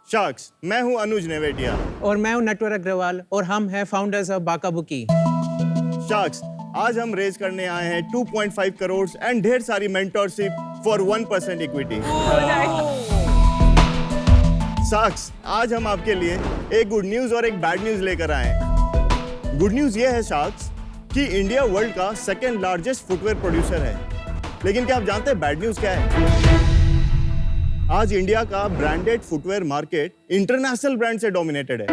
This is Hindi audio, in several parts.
शार्क्स, मैं हूं अनुज नेवेटिया। और मैं हूं नटवर अग्रवाल और हम हैं founders of Bacca Bucci. Sharks, आज हम रेज करने आए हैं 2.5 करोड़ एंड ढेर सारी मेंटरशिप फॉर 1% इक्विटी। शार्क्स, आज हम आपके लिए एक गुड न्यूज और एक बैड न्यूज लेकर आए हैं। गुड न्यूज ये है शार्क्स कि इंडिया वर्ल्ड का सेकेंड लार्जेस्ट फुटवेयर प्रोड्यूसर है। लेकिन क्या आप जानते हैं बैड न्यूज क्या है? आज इंडिया का branded footwear market international brand से डोमिनेटेड है।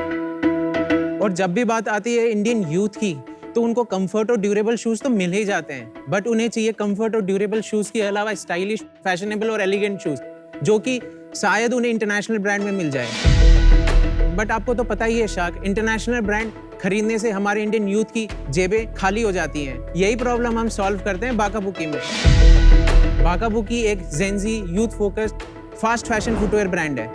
और जब भी बात आती है इंडियन यूथ की, तो उनको कंफर्ट और ड्यूरेबल शूज तो मिल ही जाते हैं, बट उन्हें चाहिए कंफर्ट और ड्यूरेबल शूज के अलावा स्टाइलिश, फैशनेबल और एलिगेंट शूज, जो कि शायद उन्हें इंटरनेशनल ब्रांड में मिल जाए। बट आपको तो पता ही है शार्क, इंटरनेशनल ब्रांड खरीदने से हमारे इंडियन यूथ की जेबें खाली हो जाती हैं। यही प्रॉब्लम हम सॉल्व करते हैं बाका बुकी में। बाका बुकी एक Gen Z, youth focused, fast fashion footwear brand है।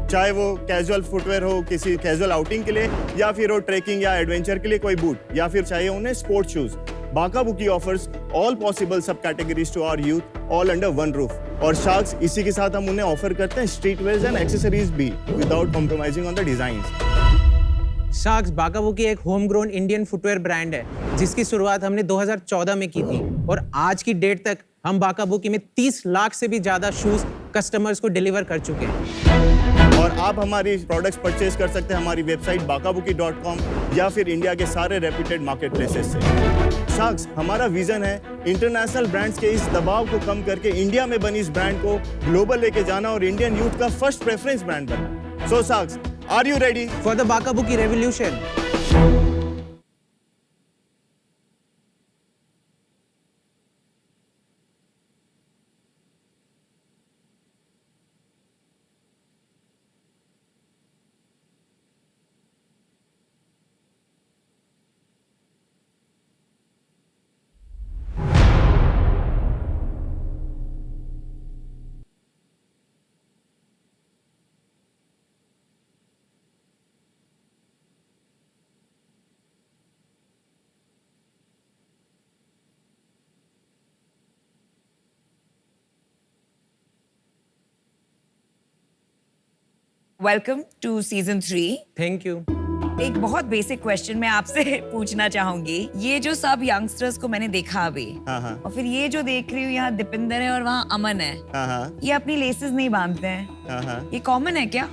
चाहे वो कैजुअल फुटवेयर हो किसी कैजुअल आउटिंग के लिए, या फिर वो ट्रेकिंग या एडवेंचर के लिए कोई बूट, या फिर चाहिए उन्हें sports shoes, Bacca Bucci offers all possible सब categories to our youth, all under one roof. और शार्क्स, इसी के साथ हम उन्हें ऑफर करते हैं स्ट्रीट वेयर्स एंड एक्सेसरीज भी, without compromising on the designs. Sharks Bacca Bucci एक home grown Indian footwear brand है, जिसकी शुरुआत हमने 2014 में की थी, और आज की डेट तक हम बाका बुकी में 30 लाख से भी ज्यादा शूज कस्टमर्स को डिलीवर कर चुके हैं। और आप हमारी प्रोडक्ट्स परचेज कर सकते हैं हमारी वेबसाइट bakabuki.com या फिर इंडिया के सारे रेप्यूटेड मार्केट प्लेसेस से। शार्क्स, हमारा विजन है इंटरनेशनल ब्रांड्स के इस दबाव को कम करके इंडिया में बनी इस ब्रांड को ग्लोबल लेके जाना और इंडियन यूथ का फर्स्ट प्रेफरेंस ब्रांड बनना। So sharks, are you ready for the Bacca Bucci revolution? Welcome to season 3। Thank you. एक बहुत बेसिक क्वेश्चन मैं आपसे पूछना चाहूंगी। ये जो सब यंगस्टर्स को मैंने देखा अभी, और फिर ये जो देख रही हूँ, यहाँ दीपिंदर है और वहाँ अमन है, ये अपनी लेसेस नहीं बांधते हैं, ये कॉमन है क्या?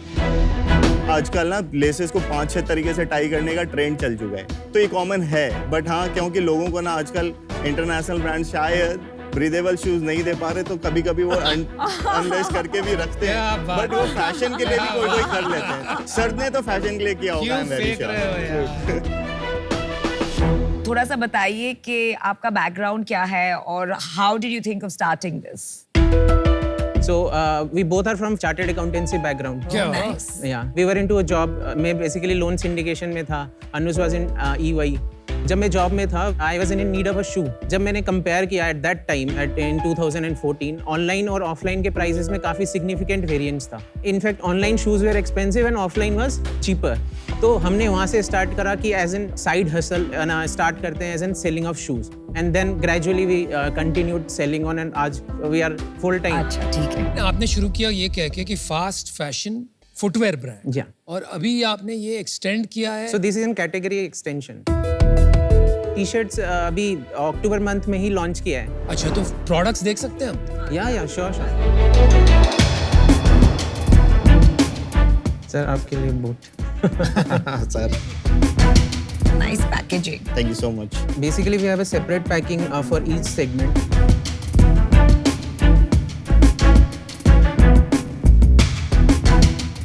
आजकल ना लेसेस को 5-6 तरीके से टाई करने का ट्रेंड चल चुका है, तो ये कॉमन है। बट हाँ, क्योंकि लोगों को ना आजकल इंटरनेशनल ब्रांड शायद ब्रीदेबल शूज नहीं दे पा रहे, तो कभी कभी वो अनलेस करके भी रखते हैं, बट वो फैशन के लिए भी कोई कोई कर लेते हैं। सर ने तो फैशन के लिए किया होगा, I'm very sure। थोड़ा सा बताइए कि आपका बैकग्राउंड क्या है और how did you think of starting this? So we both are from chartered accountancy background. Nice. Yeah, we were into a job. मैं basically loan syndication में था. Anuj was in EY. जब मैं जॉब में था, I was in need of a shoe. जब मैंने कंपेयर किया at that time in 2014, online और ऑफलाइन के प्राइसेस में काफी सिग्निफिकेंट वेरिएंस था. In fact online shoes were expensive and offline was cheaper. तो हमने वहाँ से स्टार्ट करा कि as an side hustle start करते हैं as an selling of shoes, and then gradually we continued selling on, and आज वी आर फुल टाइम। अच्छा, ठीक है। आपने शुरू किया ये कह के कि fast fashion footwear brand, Yeah. और अभी आपने ये एक्सटेंड किया है। So this is in category extension. T shirts अभी अक्टूबर मंथ में ही लॉन्च किया है। अच्छा, तो प्रोडक्ट्स देख सकते हैं हम? या श्योर। सर आपके लिए boot. Sir, nice packaging. Thank you so much. Basically, we have a separate packing for each segment.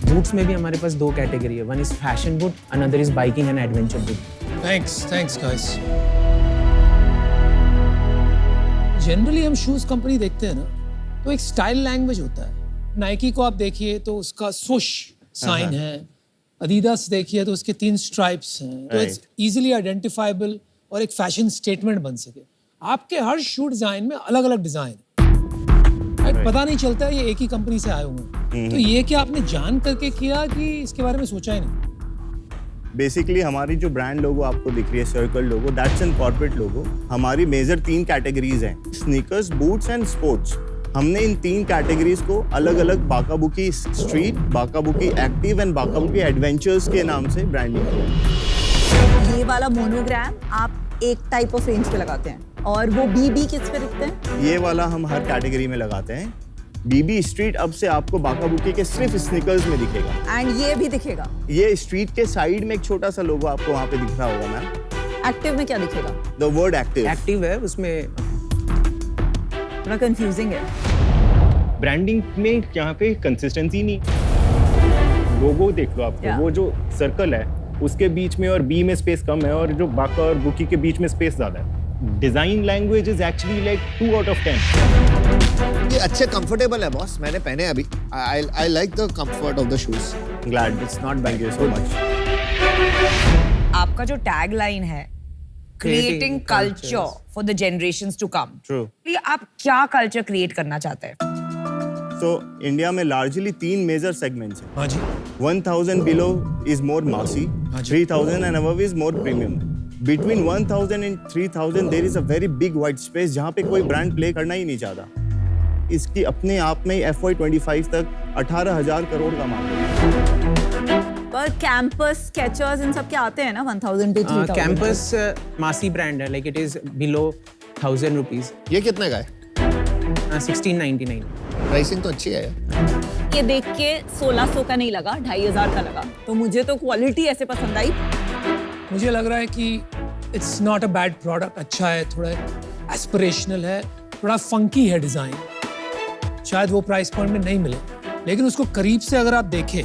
Boots में भी हमारे पास 2 कैटेगरी है. One is fashion boot, another is biking and adventure boot. Thanks guys. Generally हम शूज कंपनी देखते हैं ना, तो एक स्टाइल लैंग्वेज होता है। नाइकी को आप देखिए तो उसका swoosh साइन है, अडीडास देखिए तो उसके 3 स्ट्राइप्स हैं, तो इट्स इजीली आइडेंटिफाइबल और एक फैशन स्टेटमेंट बन सके। आपके हर शू डिजाइन में अलग अलग डिजाइन है, पता नहीं चलता है ये एक ही कंपनी से आए हुए हैं। तो ये क्या आपने जान करके किया कि इसके बारे में सोचा ही नहीं? बेसिकली हमारी जो ब्रांड लोगो आपको दिख रही है, circle logo, that's an corporate लोगो। हमारी मेजर 3 कैटेगरीज हैं, स्नीकर्स, बूट्स एंड स्पोर्ट्स। हमने इन 3 कैटेगरीज को अलग अलग बाकाबुकी स्ट्रीट, बाकाबुकी एक्टिव एंड बाकाबुकी एडवेंचर्स के नाम से ब्रांडिंग किया। ये वाला मोनोग्राम आप एक टाइप ऑफ रेंज पे लगाते हैं और वो बीबी किस पे दिखते हैं? ये वाला हम हर कैटेगरी में लगाते हैं। बीबी स्ट्रीट अब से आपको बाकाबुकी के सिर्फ स्नीकर्स में दिखेगा। एंड ये भी दिखेगा? ये स्ट्रीट के साइड में एक छोटा सा लोगो आपको वहाँ पे दिख रहा होगा मैम। एक्टिव में क्या दिखेगा? The word active. एक्टिव है उसमें। थोड़ा कंफ्यूजिंग है। ब्रांडिंग में यहाँ पे कंसिस्टेंसी नहीं। लोगो देख लो आपको, Yeah. वो जो सर्कल है उसके बीच में और बी में स्पेस कम है और जो बाका और बुकी के बीच में स्पेस ज्यादा है। Design language is actually like 2 out of 10। ये अच्छे कंफर्टेबल है बॉस, मैंने पहने अभी। I like the comfort of the shoes. Glad it's not thank you so much. आपका जो टैग लाइन है, creating culture for the generations to come, true. आप क्या कल्चर क्रिएट करना चाहते हैं? तो इंडिया में लार्जली 3 मेजर सेगमेंट्स हैं। हाँ जी। 1000 below is more massy, हाँ जी। 3000 and above is more premium. Between 1000 and 3000 there is a very big white space जहाँ पे कोई ब्रांड प्ले करना ही नहीं चाहता। इसकी अपने आप में FY25 तक 18,000 करोड़ का मार्केट है। पर कैंपस, स्केचर्स इन सब के आते हैं ना 1000 to 3000? कैंपस मासी ब्रांड है, like it is below 1000 rupees. ये कितने का है? 1699। प्राइसिंग तो अच्छी है यार। ये देख के 1600 का नहीं लगा, 2500 का लगा। तो मुझे तो क्वालिटी ऐसे पसंद आई। मुझे लग रहा है कि it's not a bad product, अच्छा है, थोड़ा एस्पिरेशनल है, थोड़ा फंकी है डिजाइन। शायद वो प्राइस पॉइंट में नहीं मिले, लेकिन उसको करीब से अगर आप देखें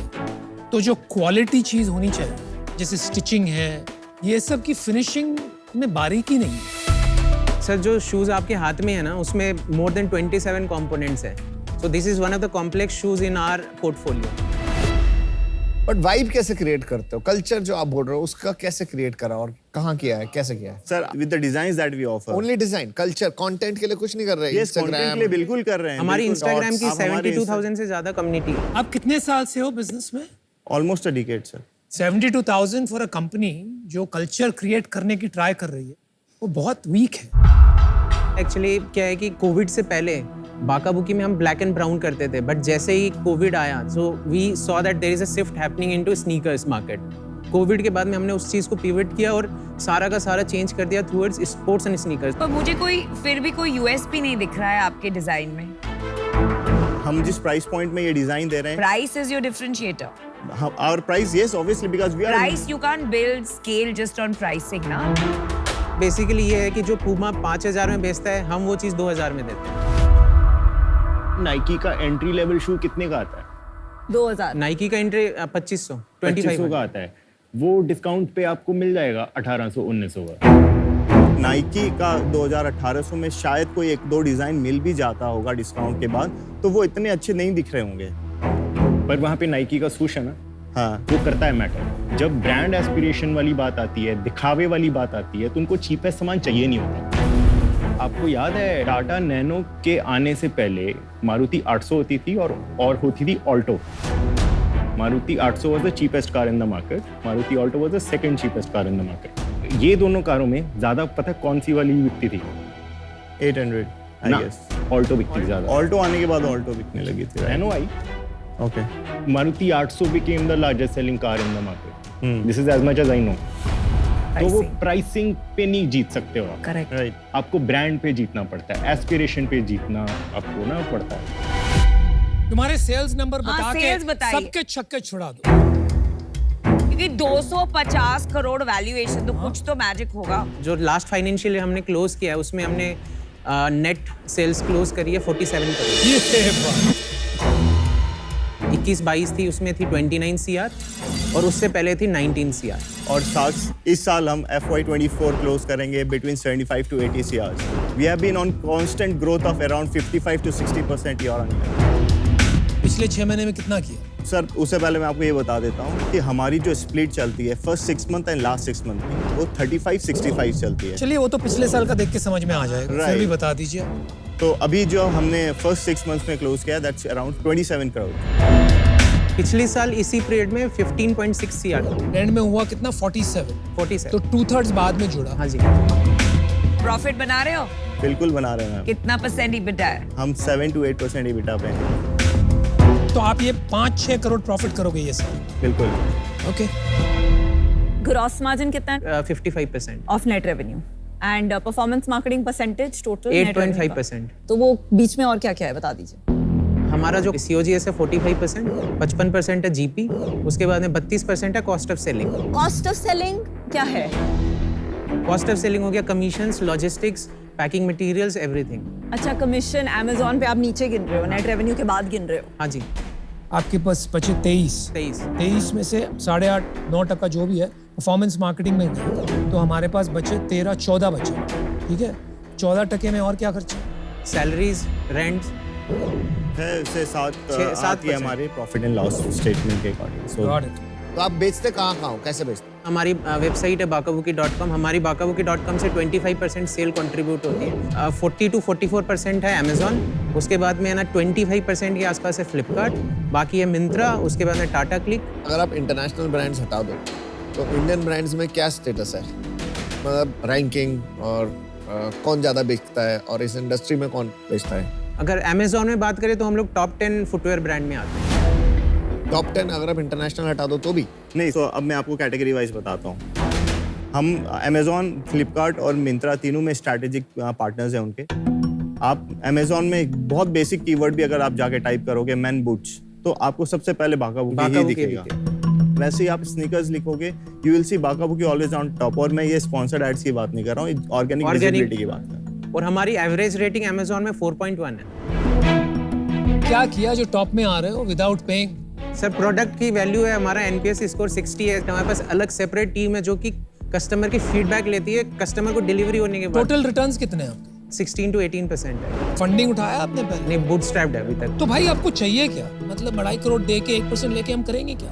तो जो क्वालिटी चीज होनी चाहिए, जैसे स्टिचिंग है, ये सब की फिनिशिंग में बारीकी नहीं है। सर जो शूज आपके हाथ में है ना, उसमें मोर देन 27 कंपोनेंट्स है। So this is one of the complex shoes in our portfolio. But vibe कैसे क्रिएट करते हो? कल्चर जो आप बोल रहे हो उसका कैसे क्रिएट करा और कहाँ किया है, कैसे किया है? Sir with the designs that we offer. Only design, culture, content के लिए कुछ नहीं कर रहे? यस, कंटेंट के लिए बिल्कुल कर रहे हैं। हमारी बिल्कुल। इंस्टाग्राम की आप हमारे 72,000 से ज्यादा कम्युनिटी है। आप कितने साल से हो बिजनेस में? Almost a decade sir. 72,000 for a company जो कल्चर क्रिएट करने की ट्राई कर रही है, वो बहुत वीक है। एक्चुअली क्या है कि कोविड से पहले बाकाबुकी में हम ब्लैक एंड ब्राउन करते थे, बट जैसे ही कोविड आया so we saw that there is a shift happening into sneakers market. Covid के बाद में हमने उस चीज को पिवट किया और सारा का सारा चेंज कर दिया टुवर्ड्स स्पोर्ट्स एंड स्नीकर्स। पर मुझे कोई फिर भी कोई यूएसपी नहीं दिख रहा है आपके डिजाइन में। हम जिस प्राइस पॉइंट में ये डिजाइन दे रहे हैं, price is your differentiator. Our price, yes obviously, because we are price you can't build scale just on pricing ना। बेसिकली ये है कि जो पूमा 5000 में बेचता है, हम वो चीज 2000 में देते हैं। नाइकी का एंट्री लेवल शू कितने का आता है? 2000। नाइकी का एंट्री 2500 2500 का आता है। वो डिस्काउंट पे आपको मिल जाएगा 1800-1900 का। नाइकी का 2018 में शायद कोई 1-2 डिजाइन मिल भी जाता होगा डिस्काउंट के बाद, तो वो इतने अच्छे नहीं दिख रहे होंगे। पर वहाँ पे नाइकी का सूश है ना, हाँ, वो करता है मैटर। जब ब्रांड एस्पिरेशन वाली बात आती है, दिखावे वाली बात आती है, तो उनको चीपेस्ट सामान चाहिए नहीं होता। आपको याद है टाटा नैनो के आने से पहले मारुति 800 होती थी और होती थी Alto. Maruti 800 was the cheapest car in the market, Maruti Alto was the second cheapest car in the market. ये दोनों कारों में ज्यादा पता कौन सी वाली बिकती थी? 800 आई ना, गेस। ऑल्टो बिकती ज्यादा। ऑल्टो आने के बाद ऑल्टो बिकने लगी थी। Nano I, okay, Maruti 800 became the largest selling car in the market. This is as much as I know. तो वो प्राइसिंग पे नहीं जीत सकते हो आप। करेक्ट। राइट। आपको ब्रांड पे जीतना पड़ता है, एस्पिरेशन पे जीतना आपको ना पड़ता है। तुम्हारे सेल्स नंबर हाँ, बता sales के बताइए। सबके छक्के छुड़ा दो। क्योंकि 250 करोड़ वैल्यूएशन, तो कुछ तो मैजिक होगा। जो लास्ट फाइनेंशियल हमने क्लोज किया है, उसमें हमने नेट सेल्स क्लोज करी है 47 करोड़। ये बात। 21-22 थी, उसमें थी 29 CR और उससे पहले थी 19 CR। और इस साल हम FY24 क्लोज करेंगे between 75 to 80 CR. We have been on constant growth of around 55 to 60% year on year. पिछले 6 महीने में कितना किया? सर उससे पहले मैं आपको ये बता देता हूँ कि हमारी जो स्प्लिट चलती है first 6 month and last 6 month की, वो 35-65 चलती है। चलिए वो तो पिछले साल का देख के समझ में आ जाएगा, फिर Right. भी बता दीजिए। तो अभी जो हमने फर्स्ट 6 मंथ्स में क्लोज किया दैट्स अराउंड 27 करोड़। पिछले साल इसी पीरियड में 15.6 CR था। एंड में हुआ कितना? 47। 47। तो 2/3 बाद में जुड़ा। हाँ जी। प्रॉफिट बना रहे हो? बिल्कुल बना रहे हैं मैम। कितना % EBITDA है? हम 7 to 8% EBITDA पे हैं। तो आप ये 5-6 करोड़ प्रॉफिट करोगे ये साल? बिल्कुल। ओके। ग्रॉस मार्जिन कितना है 55%, of net revenue and performance marketing percentage total 8.5%। तो वो बीच में और क्या क्या है बता दीजिए। हमारा जो COGS है 45%, 55% है GP, उसके बाद में 32% है cost of selling. Cost of selling क्या है? कॉस्ट ऑफ सेलिंग हो गया commissions, logistics, packing materials, everything. अच्छा, कमीशन अमेजोन पे आप नीचे गिन रहे हो, नेट रेवेन्यू के बाद गिन रहे हो। हाँ जी, आपके पास बचे 23। 23 में से 8.5-9% जो भी है परफॉर्मेंस मार्केटिंग में गया, तो हमारे पास बचे 13-14 बचे। ठीक है, 14% में और क्या खर्चा? सैलरीज, रेंट्स है उससे 7 7% है हमारे प्रॉफिट एंड लॉस स्टेटमेंट के अकॉर्डिंग। So Got it. तो आप बेचते कहाँ कहाँ हो, कैसे बेचते? हमारी वेबसाइट है bakabuki.com। हमारी bakabuki.com से 25% सेल कंट्रीब्यूट होती है। 40 to 44% है अमेजोन, उसके बाद में है ना 25% के आसपास है फ्लिपकार्ट, बाकी है मिंत्रा, उसके बाद है टाटा क्लिक। अगर आप इंटरनेशनल ब्रांड्स हटा दो तो इंडियन ब्रांड्स में क्या स्टेटस है, मतलब रैंकिंग और कौन ज़्यादा बेचता है और इस इंडस्ट्री में कौन बेचता है? अगर अमेजोन में बात करें तो हम लोग टॉप 10 फुटवेयर ब्रांड में आते हैं। टॉप 10 अगर आप इंटरनेशनल हटा दो तो भी? नहीं, तो अब मैं आपको कैटेगरी वाइज बताता हूँ। हम अमेजोन, फ्लिपकार्ट और मिंत्रा तीनों में स्ट्रैटेजिक पार्टनर्स हैं उनके। आप अमेजोन में एक बहुत बेसिक कीवर्ड भी अगर आप जाके टाइप करोगे मैन बूट्स, तो आपको सबसे पहले बाकाबुकी ही दिखेगा। वैसे ही आप स्नीकर्स लिखोगे, यू विल सी बाकाबुकी ऑलवेज ऑन टॉप। और मैं ये स्पॉन्सर्ड एड्स की बात नहीं कर रहा हूँ, ऑर्गेनिक विजिबिलिटी की बात कर रहा हूँ। और हमारी एवरेज रेटिंग अमेजोन में 4.1 है। क्या किया जो टॉप में आ रहे हो विदाउट पेइंग? सर, प्रोडक्ट की वैल्यू है, हमारा NPS स्कोर 60 है। हमारे पास अलग सेपरेट टीम है जो कि कस्टमर की फीडबैक लेती है, कस्टमर को डिलीवरी होने के बाद। टोटल रिटर्न्स कितने हैं आपके? 16 to 18% है। फंडिंग उठाया आपने पहले? नहीं, बूटस्ट्रैप्ड है अभी तक। तो भाई आपको चाहिए क्या? मतलब 2.5 करोड़ दे के 1% लेके हम करेंगे क्या?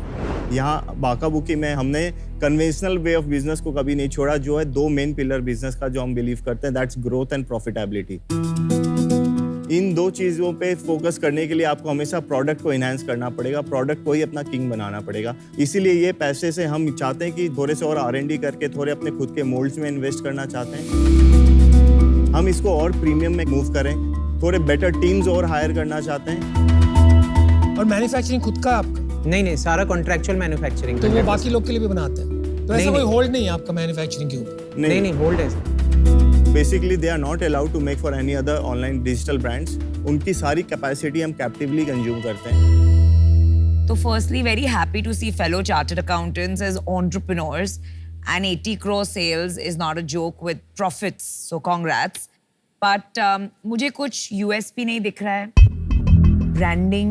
यहाँ बाकाबुकी में हमने कन्वेंशनल वे ऑफ बिजनेस को कभी नहीं छोड़ा, जो है 2 मेन पिलर बिजनेस का जो हम बिलीव करते हैं, दैट्स ग्रोथ एंड प्रॉफिटेबिलिटी। इन 2 चीज़ों पे फोकस करने के लिए आपको हमेशा प्रोडक्ट को इनहांस करना पड़ेगा, प्रोडक्ट को ही अपना किंग बनाना पड़ेगा। इसीलिए ये पैसे से हम चाहते हैं कि थोड़े से और R&D करके थोड़े अपने खुद के मोल्ड्स में इन्वेस्ट करना चाहते हैं। हम इसको और प्रीमियम में मूव करें, थोड़े बेटर टीम्स और हायर करना चाहते हैं। और मैन्युफैक्चरिंग खुद का आपका? नहीं, सारा कॉन्ट्रैक्चुअल मैन्युफैक्चरिंग। तो वो बाकी लोग के लिए भी बनाते हैं? तो ऐसा कोई होल्ड नहीं है आपका मैन्युफैक्चरिंग के ऊपर? नहीं, होल्ड है। Basically they are not allowed to make for any other online digital brands. उनकी सारी कैपेसिटी हम कैप्टिवली कंज्यूम करते हैं। तो firstly very happy to see fellow chartered accountants as entrepreneurs and 80 crore sales is not a joke with profits, so congrats. But मुझे कुछ USP नहीं दिख रहा है। ब्रांडिंग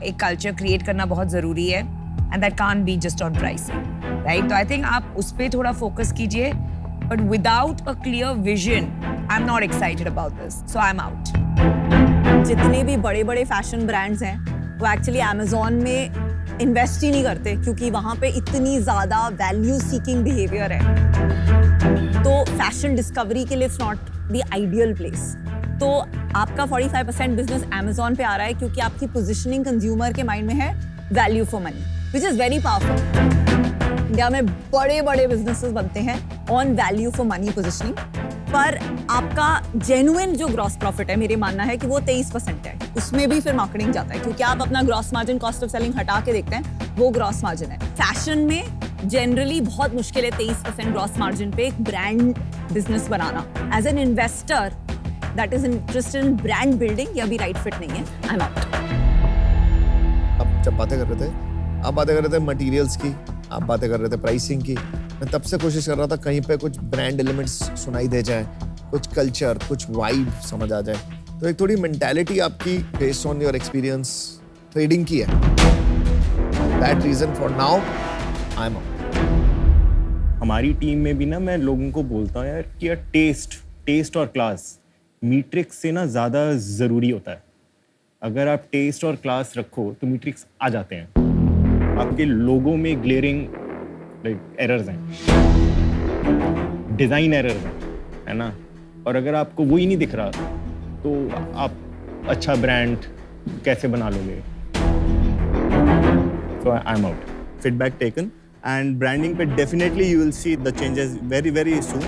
एक कल्चर क्रिएट करना बहुत ज़रूरी है and that can't be just on pricing, right? तो I think आप उस पर थोड़ा फोकस कीजिए, but without a clear vision, I'm not excited about this, so I'm out. जितने भी बड़े बड़े फैशन ब्रांड्स हैं वो एक्चुअली अमेजोन में इन्वेस्ट ही नहीं करते, क्योंकि वहाँ पे इतनी ज़्यादा वैल्यू सीकिंग बिहेवियर है। तो फैशन डिस्कवरी के लिए it's not the ideal place. तो आपका 45% बिजनेस अमेजोन पे आ रहा है क्योंकि आपकी पोजिशनिंग कंज्यूमर के माइंड में है value for money, which is very powerful. India में बड़े बड़े बिजनेसेस बनते हैं on value for money positioning, पर आपका जेन्युइन जो ग्रॉस प्रॉफिट है, मेरे मानना है कि वो 23% है। उसमें भी फिर मार्केटिंग जाता है, क्योंकि आप अपना gross margin cost of selling हटा के देखते हैं, वो ग्रॉस मार्जिन है। फैशन में जनरली बहुत मुश्किल है 23% ग्रॉस मार्जिन पे एक ब्रांड बिजनेस बनाना। As an investor that is interested in brand building, ये अभी राइट फिट नहीं है। I am out. अब जब बातें कर रहे थे, आप बातें कर रहे थे मटेरियल्स की, आप बातें कर रहे थे प्राइसिंग की, मैं तब से कोशिश कर रहा था कहीं पे कुछ ब्रांड एलिमेंट्स सुनाई दे जाए, कुछ कल्चर, कुछ वाइब समझ आ जाए। तो एक थोड़ी मेंटालिटी आपकी based on your experience trading की है। That reason for now I am out. हमारी टीम में भी ना मैं लोगों को बोलता हूँ यार कि यार टेस्ट और क्लास मीट्रिक्स से ना ज़्यादा ज़रूरी होता है। अगर आप टेस्ट और क्लास रखो तो मीट्रिक्स आ जाते हैं। आपके लोगों में ग्लेयरिंग एरर्स हैं, डिज़ाइन एरर्स हैं, है ना। और अगर आपको वो ही नहीं दिख रहा तो आप अच्छा ब्रांड कैसे बना लोगे? So I'm out. Feedback taken and branding पे definitely you will see the changes very very soon.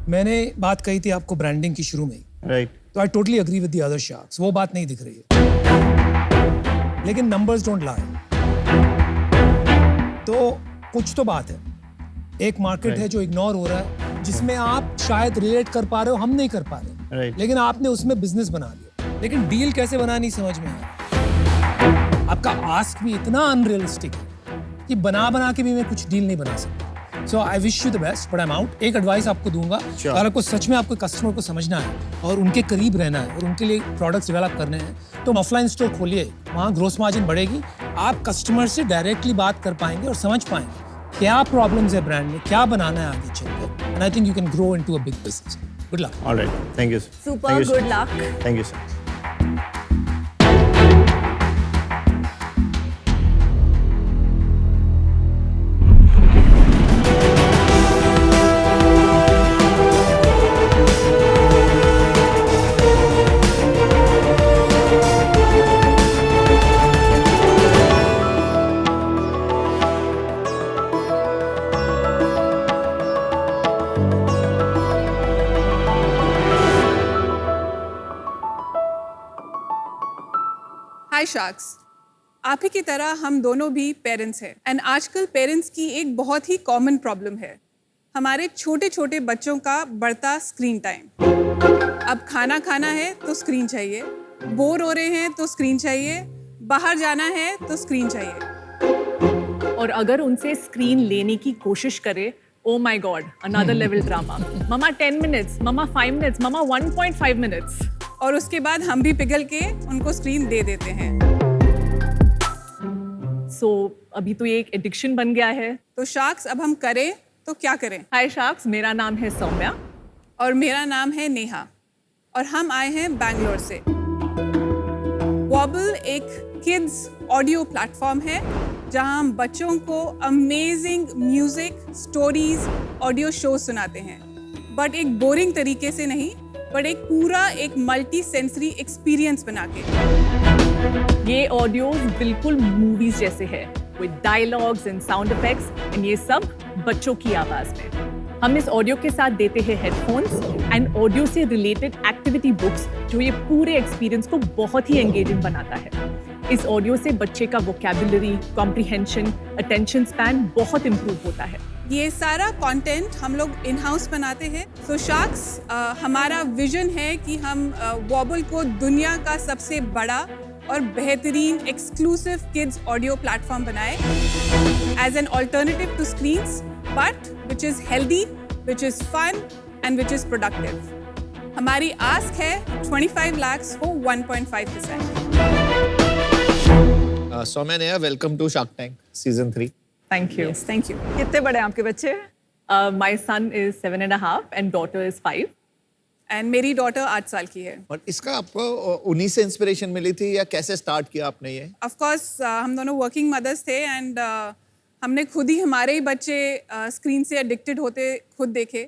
मैंने बात कही थी आपको ब्रांडिंग की शुरू में ही राइट तो I totally agree with the other sharks, वो बात नहीं दिख रही है, लेकिन नंबर्स डोंट लाई। तो कुछ तो बात है, एक मार्केट है जो इग्नोर हो रहा है, जिसमें आप शायद रिलेट कर पा रहे हो, हम नहीं कर पा रहे, लेकिन आपने उसमें बिजनेस बना लिया, लेकिन डील कैसे बनाना नहीं समझ में आया। आपका आस्क भी इतना अनरियलिस्टिक है कि बना के भी मैं कुछ डील नहीं बना सकता। So I wish you the best, but I am out. एक एडवाइस आपको दूंगा, अगर आपको सच में आपको कस्टमर को समझना है और उनके करीब रहना है और उनके लिए प्रोडक्ट्स डेवलप करने हैं, तो ऑफलाइन स्टोर खोलिए, वहाँ ग्रोस मार्जिन बढ़ेगी, आप कस्टमर से डायरेक्टली बात कर पाएंगे और समझ पाएंगे क्या प्रॉब्लम्स है ब्रांड में, क्या बनाना है आगे चलकर, and I think you can grow into a big business. Good luck. Alright, thank you sir. Super, good luck. Thank you sir. Hi sharks, आप ही की तरह हम दोनों भी पेरेंट्स हैं एंड आजकल पेरेंट्स की एक बहुत ही कॉमन प्रॉब्लम है, हमारे छोटे छोटे बच्चों का बढ़ता स्क्रीन टाइम। अब खाना खाना है तो स्क्रीन चाहिए, बोर हो रहे हैं तो स्क्रीन चाहिए, बाहर जाना है तो स्क्रीन चाहिए। और अगर उनसे स्क्रीन लेने की कोशिश करे, oh my God, another level drama. Mama 10 minutes, mama 5 minutes, mama 1.5 minutes. और उसके बाद हम भी पिघल के उनको स्क्रीन दे देते हैं। सो अभी तो ये एक एडिक्शन बन गया है। तो शार्क्स, अब हम करें तो क्या करें? हाय शार्क्स, मेरा नाम है सौम्या और मेरा नाम है नेहा और हम आए हैं बैंगलोर से। वॉबल एक किड्स ऑडियो प्लेटफॉर्म है जहां हम बच्चों को amazing music, stories, audio show सुनाते हैं, बट एक बोरिंग तरीके से नहीं, बट एक मल्टी सेंसरी एक्सपीरियंस बना के। ये ऑडियो बिल्कुल मूवीज जैसे है, with dialogues and sound effects, and ये सब बच्चों की आवाज में। हम इस ऑडियो के साथ देते हैं हेडफोन्स एंड ऑडियो से रिलेटेड एक्टिविटी बुक्स, जो ये पूरे एक्सपीरियंस को बहुत ही एंगेजिंग बनाता है। इस ऑडियो से बच्चे का वोकैबुलरी, कॉम्प्रिहेंशन, अटेंशन स्पैन बहुत इम्प्रूव होता है। ये सारा कंटेंट हम लोग इन हाउस बनाते हैं। सो शार्क्स, हमारा विजन है कि हम वॉबल को दुनिया का सबसे बड़ा और बेहतरीन एक्सक्लूसिव किड्स ऑडियो प्लेटफॉर्म बनाए, as an alternative to screens, but which is healthy, which is fun and which is productive. हमारी आस्क है 25 lakh for 1.5%। Saumya, Neha, welcome to shark tank season 3। Thank you. Thank you. कितने बड़े हैं आपके बच्चे? My son is 7.5 and daughter is 5। And मेरी डॉटर 8 साल की है। और इसका आपको उन्हीं से इंस्पिरेशन मिली थी या कैसे स्टार्ट किया आपने ये? ऑफ कोर्स हम दोनों वर्किंग मदर्स थे एंड हमने खुद ही हमारे ही बच्चे स्क्रीन से एडिक्टेड होते खुद देखे।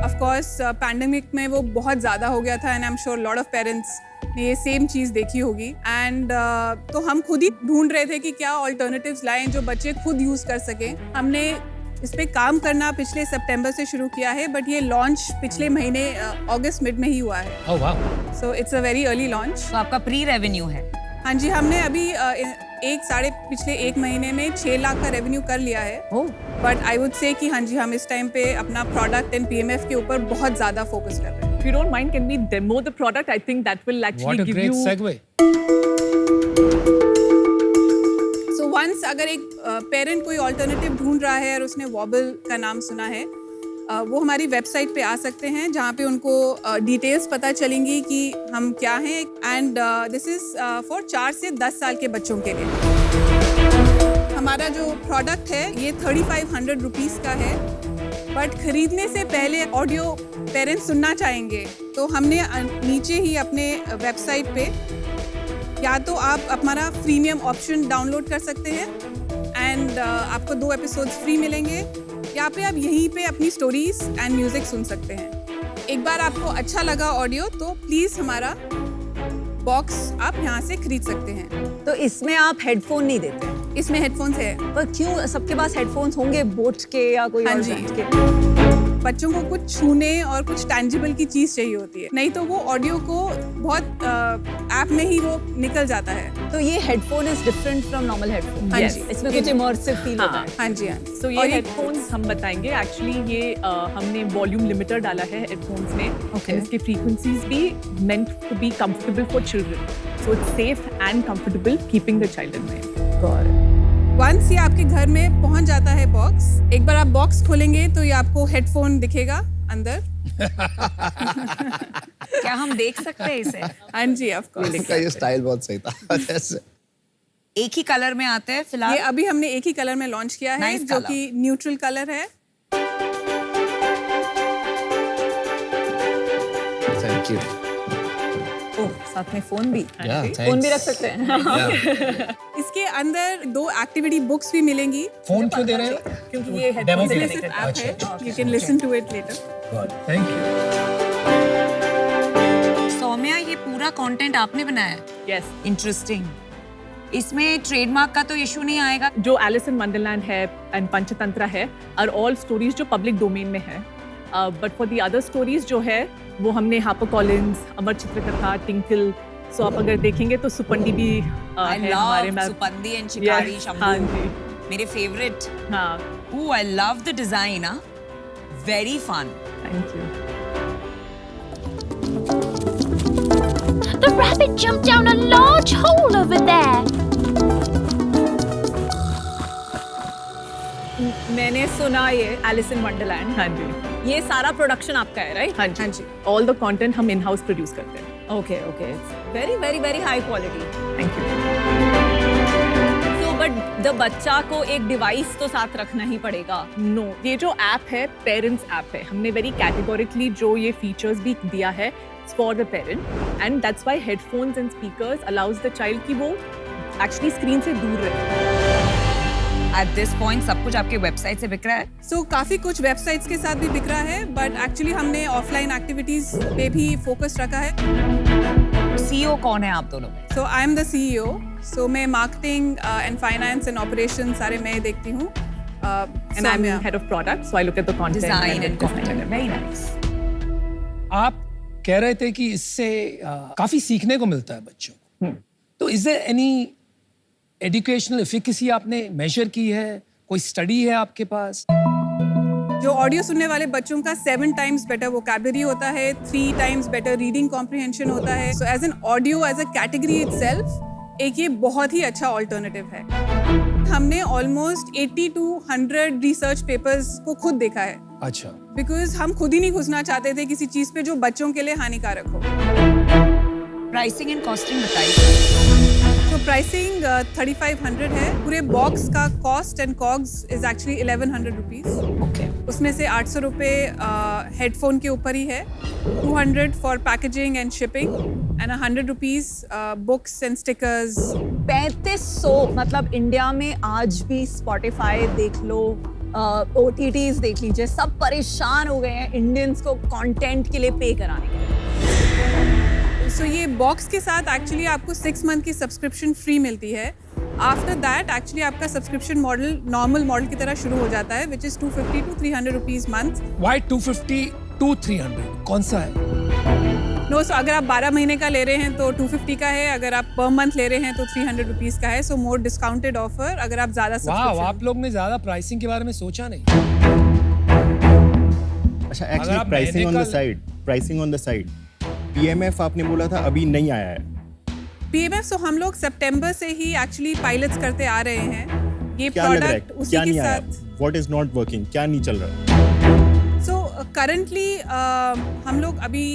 ऑफ कोर्स पैंडेमिक में वो बहुत ज़्यादा हो गया था and I am sure lot of parents ने ये सेम चीज़ देखी होगी। एंड तो हम खुद ही ढूंढ रहे थे कि क्या ऑल्टरनेटिव्स लाएं जो बच्चे खुद यूज़ कर सकें। हमने इस पे काम करना पिछले सितंबर से शुरू किया है, बट ये लॉन्च पिछले महीने अगस्त मिड में ही हुआ है। ओह वाह। So it's a very early launch. तो आपका प्री रेवेन्यू है? हाँ जी, हमने अभी पिछले एक महीने में 6 लाख का रेवेन्यू कर लिया है। बट आई वुड से कि हाँ जी, हम इस टाइम पे अपना प्रोडक्ट एंड PMF के ऊपर बहुत ज़्यादा फोकस कर रहे हैं। If you don't mind, can we demo the product? I think that will actually What a give great you... segue. So once अगर एक पेरेंट कोई ऑल्टरनेटिव ढूंढ रहा है और उसने वॉबल का नाम सुना है, वो हमारी वेबसाइट पे आ सकते हैं जहाँ पे उनको डिटेल्स पता चलेंगी कि हम क्या हैं। एंड दिस इज़ फॉर 4 से 10 साल के बच्चों के लिए। हमारा जो प्रोडक्ट है ये 3500 रुपीज़ का है, बट खरीदने से पहले ऑडियो पेरेंट्स सुनना चाहेंगे तो हमने नीचे ही अपने वेबसाइट पे या तो आप हमारा प्रीमियम ऑप्शन डाउनलोड कर सकते हैं एंड आपको 2 एपिसोड्स फ्री मिलेंगे, या पे आप यहीं पे अपनी स्टोरीज एंड म्यूजिक सुन सकते हैं। एक बार आपको अच्छा लगा ऑडियो तो प्लीज़ हमारा बॉक्स आप यहाँ से खरीद सकते हैं। तो इसमें आप हेडफोन नहीं देते? इसमें हेडफोन्स है। पर क्यों? सबके पास हेडफोन्स होंगे बोट के या कोई हाँ और जी। ब्रांड के। बच्चों को कुछ छूने और कुछ टैंजिबल की चीज चाहिए होती है, नहीं तो वो ऑडियो को बहुत ऐप में ही वो निकल जाता है। तो ये headphone is different from normal headphone. हाँ Yes. जी, इसमें कुछ इमर्सिव फील होता है। हाँ जी, हाँ। सो और ये ये- हेडफोन्स हम बताएंगे एक्चुअली ये हमने वॉल्यूम लिमिटर डाला है हेडफोन्स में Okay. and इसकी फ्रीक्वेंसीज भी meant to be comfortable for children, so it's safe and comfortable keeping the child in mind. Once ये आपके घर में पहुंच जाता है बॉक्स, एक बार आप बॉक्स खोलेंगे तो ये आपको हेडफोन दिखेगा अंदर। क्या हम देख सकते हैं इसे? हाँ जी, ऑफ कोर्स। इसका ये स्टाइल बहुत सही था जैसे एक ही कलर में आते हैं ये फिलहाल। अभी हमने एक ही कलर में लॉन्च किया है, Nice जो color. कि न्यूट्रल कलर है। Thank you. ओह, साथ में फोन भी। या फोन भी रख सकते हैं। इसके अंदर 2 एक्टिविटी बुक्स भी मिलेंगी। फोन क्यों दे रहे हैं? क्योंकि ये डेमो हेडफोन के इसमें लिए। सिर्फ ऐप है, you can listen to it later. Thank you. Saumya, ये पूरा कंटेंट आपने बनाया है? Yes. इंटरेस्टिंग। इसमें ट्रेडमार्क का तो इशू नहीं आएगा? जो एलिस इन वंडरलैंड है एंड पंचतंत्र है आर ऑल स्टोरीज जो पब्लिक डोमेन में है, but for the other stories जो है वो हमने हापर कॉलिंस, अमर चित्रकथा, टिंकल, सो आप अगर देखेंगे तो सुपंडी भी I है हमारे love में। सुपंदी एंड शिकारी Yes, शंभू। हाँ जी, मेरे फेवरेट। हाँ, Ooh, I love the design, huh? Very fun. Thank you. The rabbit jumped down a large hole over there. मैंने सुना ये एलिस इन वंडरलैंड, हाँ जी, ये सारा प्रोडक्शन आपका है, राइट? हाँ जी, ऑल द कंटेंट हम इन हाउस प्रोड्यूस करते हैं। Okay, okay, very very very high quality. Thank you. So but the बच्चा को एक डिवाइस तो साथ रखना ही पड़ेगा। नो, ये जो ऐप है पेरेंट्स ऐप है, हमने वेरी कैटेगोरिकली जो ये फीचर्स भी दिया है for the parent, and that's why headphones and speakers allows the child कि वो एक्चुअली स्क्रीन से दूर रहे। At this point सब कुछ आपके वेबसाइट से बिक रहा है? सो काफी कुछ वेबसाइट्स के साथ भी बिक रहा है, बट एक्चुअली हमने ऑफलाइन एक्टिविटीज पे भी फोकस रखा है। सीईओ कौन है आप दोनों में? सो आई एम द CEO, सो मैं marketing and finance and operation सारे मैं देखती हूँ। And I'm head of product, so I look at the content. Design and content. Very nice. आप कह रहे थे कि इससे काफी सीखने को मिलता है बच्चों को, तो is there any educational efficacy आपने मेजर की है? कोई स्टडी है आपके पास? जो ऑडियो सुनने वाले बच्चों का 7 टाइम्स बेटर वोकैबुलरी होता है, 3 टाइम्स बेटर रीडिंग कॉम्प्रिहेंशन होता है। So as an audio as a category itself एक ये बहुत ही अच्छा ऑल्टरनेटिव है। हमने ऑलमोस्ट 80 to 100 रिसर्च पेपर्स को खुद देखा है, अच्छा, बिकॉज हम खुद ही नहीं घुसना चाहते थे किसी चीज पे जो बच्चों के लिए हानिकारक हो। प्राइसिंग एंड कॉस्टिंग बताइए। तो प्राइसिंग 3500 है। पूरे बॉक्स का cost and COGS is actually 1100 rupees. Okay. उसमें से 800 रुपये हेडफोन के ऊपर ही है, 200 for packaging and shipping and 100 rupees books and stickers. 3500 मतलब इंडिया में आज भी स्पॉटिफाई देख लो, OTTs देख लीजिए, सब परेशान हो गए हैं इंडियंस को कंटेंट के लिए पे कराने के लिए। सो ये बॉक्स के साथ एक्चुअली आपको 6 मंथ की सब्सक्रिप्शन फ्री मिलती है। आफ्टर दैट एक्चुअली आपका सब्सक्रिप्शन मॉडल नॉर्मल मॉडल की तरह शुरू हो जाता है, which is 250 to 300 rupees month. Why 250 to 300 कौन सा है? नो, सो अगर आप 12 महीने का ले रहे हैं तो 250 का है, अगर आप पर मंथ ले रहे हैं तो 300 रुपीज का है। सो मोर डिस्काउंटेड ऑफर अगर आप ज्यादा वाह, सब्सक्रिप्शन। आप लोग ने ज्यादा प्राइसिंग के बारे में सोचा नहीं। अच्छा, अगर एक्चुअली आप pricing on the medical- side, pricing on the side. PMF आपने बोला था अभी नहीं आया है। PMF सो हम लोग सितंबर से ही एक्चुअली पायलट्स करते आ रहे हैं। ये क्या लग रहा है, प्रोडक्ट उसी क्या के नहीं आया? साथ। व्हाट इज नॉट वर्किंग, क्या नहीं चल रहा? सो करंटली हम लोग अभी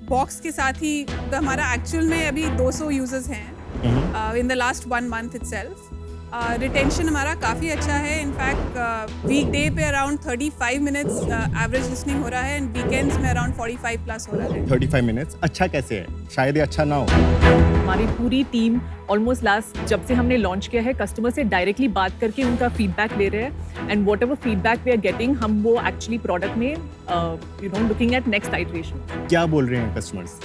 बॉक्स के साथ ही, तो हमारा एक्चुअल में अभी 200 यूजर्स हैं in the last 1 month itself. Retention हमारा काफ़ी अच्छा है। इनफैक्ट वीकडे पे अराउंड 35 मिनट्स एवरेज लिसनिंग हो रहा है एंड वीकेंड्स में अराउंड 45 प्लस हो रहा है। 35 मिनट्स अच्छा कैसे है? शायद ये अच्छा ना हो। हमारी पूरी टीम ऑलमोस्ट लास्ट जब से हमने लॉन्च किया है कस्टमर से डायरेक्टली बात करके उनका फीडबैक ले रहे हैं, and whatever feedback we are getting हम वो एक्चुअली प्रोडक्ट में you know looking at next iteration. क्या बोल रहे हैं कस्टमर्स,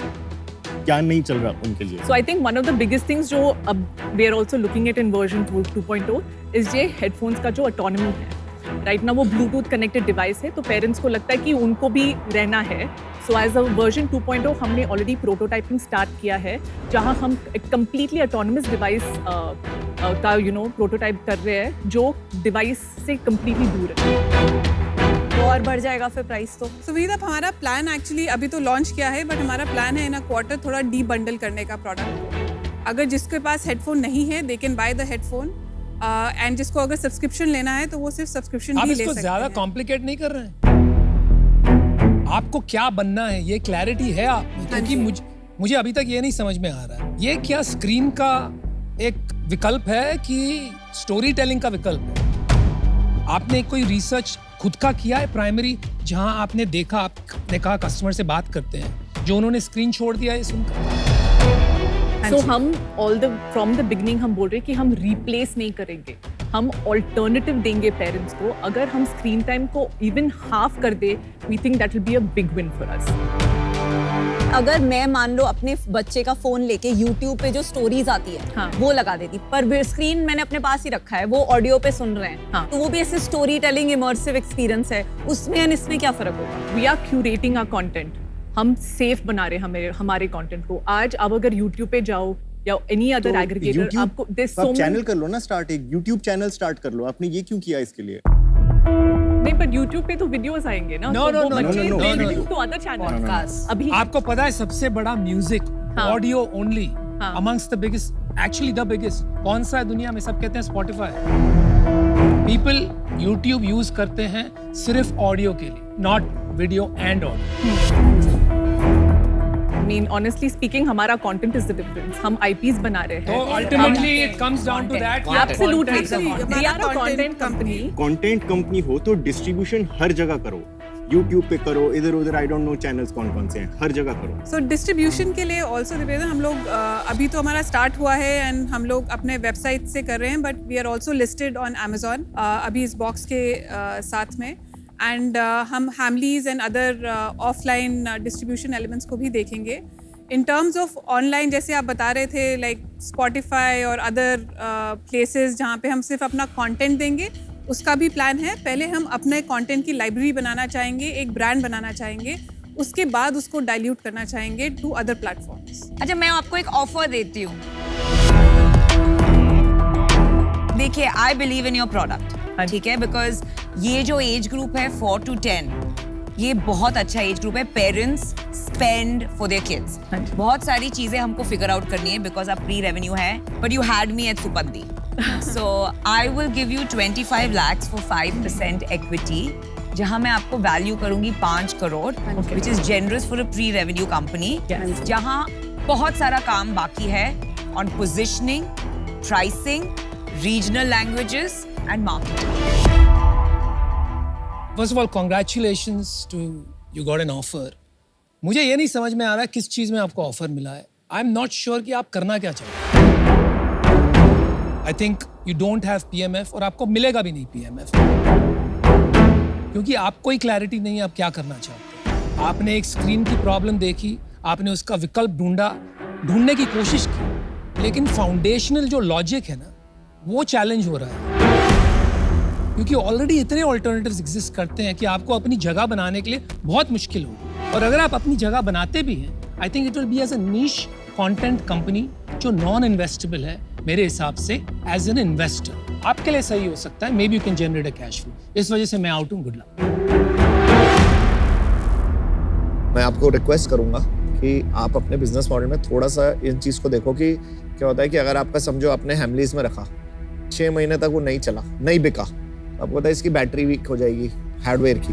क्या नहीं चल रहा उनके लिए? So I think one of the biggest things जो अब we are also looking at in version 2.0 is ये हेडफोन्स का जो ऑटोनॉमी है। राइट ना वो ब्लूटूथ कनेक्टेड डिवाइस है, तो पेरेंट्स को लगता है कि उनको भी रहना है। सो एज अ वर्जन 2.0 हमने ऑलरेडी प्रोटोटाइपिंग स्टार्ट किया है, जहां हम एक कम्प्लीटली ऑटोनमस डिवाइस का प्रोटोटाइप कर रहे हैं, जो डिवाइस से कम्प्लीटली दूर है। और बढ़ जाएगा फिर प्राइस तो। सो विनीत, अब हमारा प्लान एक्चुअली अभी तो लॉन्च किया है, बट हमारा प्लान है इन अ क्वार्टर थोड़ा डी बंडल करने का प्रोडक्ट को। अगर जिसके पास हेडफोन नहीं है they can by the headphone, and जिसको अगर सब्सक्रिप्शन लेना है तो वो सिर्फ सब्सक्रिप्शन आप भी ले इसको सकते ज्यादा हैं। कॉम्प्लिकेट नहीं कर रहे हैं? आपको क्या बनना है ये क्लैरिटी है आप में? क्योंकि मुझे अभी तक ये नहीं समझ में आ रहा है, ये क्या स्क्रीन का एक विकल्प है कि स्टोरी टेलिंग का विकल्प है? आपने कोई रिसर्च खुद का किया है प्राइमरी, जहां आपने देखा, आपने कहा कस्टमर से बात करते हैं, जो उन्होंने स्क्रीन छोड़ दिया है सुनकर? सो हम फ्रॉम द बिगनिंग हम बोल रहे हैं कि हम रिप्लेस नहीं करेंगे, हम ऑल्टरनेटिव देंगे पेरेंट्स को। अगर हम स्क्रीन टाइम को इवन हाफ कर दे, we think that will be a big win for us. अगर मैं मान लो अपने बच्चे का फोन लेके YouTube पे जो स्टोरीज आती है हाँ। वो लगा देती, पर स्क्रीन मैंने अपने पास ही रखा है, वो ऑडियो पे सुन रहे हैं, हाँ। तो वो भी ऐसे स्टोरी टेलिंग इमर्सिव एक्सपीरियंस है, उसमें और इसमें क्या फर्क होगा? We are curating our content, हम सेफ बना रहे हैं हमारे कंटेंट को। आज अब अगर YouTube पे जाओ या एनी अदर एग्रीगेटर, आपको चैनल कर लो ना स्टार्ट, एक YouTube चैनल स्टार्ट कर लो। आपने ये क्यों किया इसके लिए? नहीं, पर YouTube पे तो वीडियोस आएंगे ना, No, तो वो no, no, बच्चे no, no, no, link to other channel. अभी आपको पता है सबसे बड़ा म्यूजिक हाँ। ऑडियो ओनली हाँ। Amongst the biggest, actually the biggest कौन सा है दुनिया में? सब कहते हैं Spotify। पीपल YouTube यूज करते हैं सिर्फ ऑडियो के लिए, not video and audio. I mean, honestly speaking, हमारा content is the difference. हम IPs बना रहे हैं। तो ultimately it comes down to that. Absolutely. Absolutely. We are a हमारा content company. कंटेंट कंपनी हो तो डिस्ट्रीब्यूशन हर जगह करो, YouTube पे करो, इधर उधर आई डोंट नो चैनल्स कौन कौन से हैं, हर जगह करो। सो डिस्ट्रीब्यूशन के लिए ऑल्सो निवेदन, हम लोग अभी तो हमारा स्टार्ट हुआ है एंड हम लोग अपने वेबसाइट से कर रहे हैं, but we are also listed on Amazon अभी इस बॉक्स के साथ में, एंड हम Hamleys and other offline distribution elements को भी देखेंगे। इन टर्म्स ऑफ ऑनलाइन, जैसे आप बता रहे थे, लाइक Spotify और अदर प्लेसेस जहाँ पे हम सिर्फ अपना कंटेंट देंगे, उसका भी प्लान है। पहले हम अपने कंटेंट की लाइब्रेरी बनाना चाहेंगे, एक ब्रांड बनाना चाहेंगे, उसके बाद उसको डाइल्यूट करना चाहेंगे टू अदर प्लेटफॉर्म्स। अच्छा, मैं आपको एक ऑफर देती हूँ। देखिए, I believe in your product, ठीक है, बिकॉज ये जो एज ग्रुप है 4 to 10, ये बहुत अच्छा एज ग्रुप है। Parents spend for their kids, बहुत सारी चीजें हमको फिगर आउट करनी है, बिकॉज आप प्री रेवेन्यू है, but you had me at सुपंदी, so I will give you 25 lakhs for 5% equity, जहां मैं आपको वैल्यू करूंगी 5 crore, which is generous for a pre revenue company, जहां बहुत सारा काम बाकी है on positioning, pricing, regional languages and marketing. First of all, congratulations to you got an offer. मुझे ये नहीं समझ में आ रहा किस चीज में आपको ऑफर मिला है। आई एम नॉट श्योर कि आप करना क्या चाहते हैं। I think you don't have PMF और आपको मिलेगा भी नहीं PMF, क्योंकि आपको ही क्लैरिटी नहीं है आप क्या करना चाहते हैं। आपने एक स्क्रीन की प्रॉब्लम देखी, आपने उसका विकल्प ढूंढने की कोशिश की, लेकिन फाउंडेशनल जो लॉजिक है ना, वो चैलेंज हो रहा है, क्योंकि ऑलरेडी इतने ऑल्टरनेटिव्स एग्जिस्ट करते हैं कि आपको अपनी जगह बनाने के लिए बहुत मुश्किल होगी। और अगर आप अपनी जगह बनाते भी हैं, I think it will be as a niche content company जो नॉन इन्वेस्टेबल है मेरे हिसाब से एज एन इन्वेस्टर। आपके लिए सही हो सकता है, may be you can generate a cash flow. इस वजह से मैं आउट हूँ। Good luck. मैं आपको रिक्वेस्ट करूंगा कि आप अपने बिजनेस मॉडल में थोड़ा सा इन चीज़ को देखो कि क्या होता है कि अगर आपका समझो आपने हैमलीज में रखा, 6 महीने तक वो नहीं चला, नहीं बिका, आपको पता है इसकी बैटरी वीक हो जाएगी हार्डवेयर की।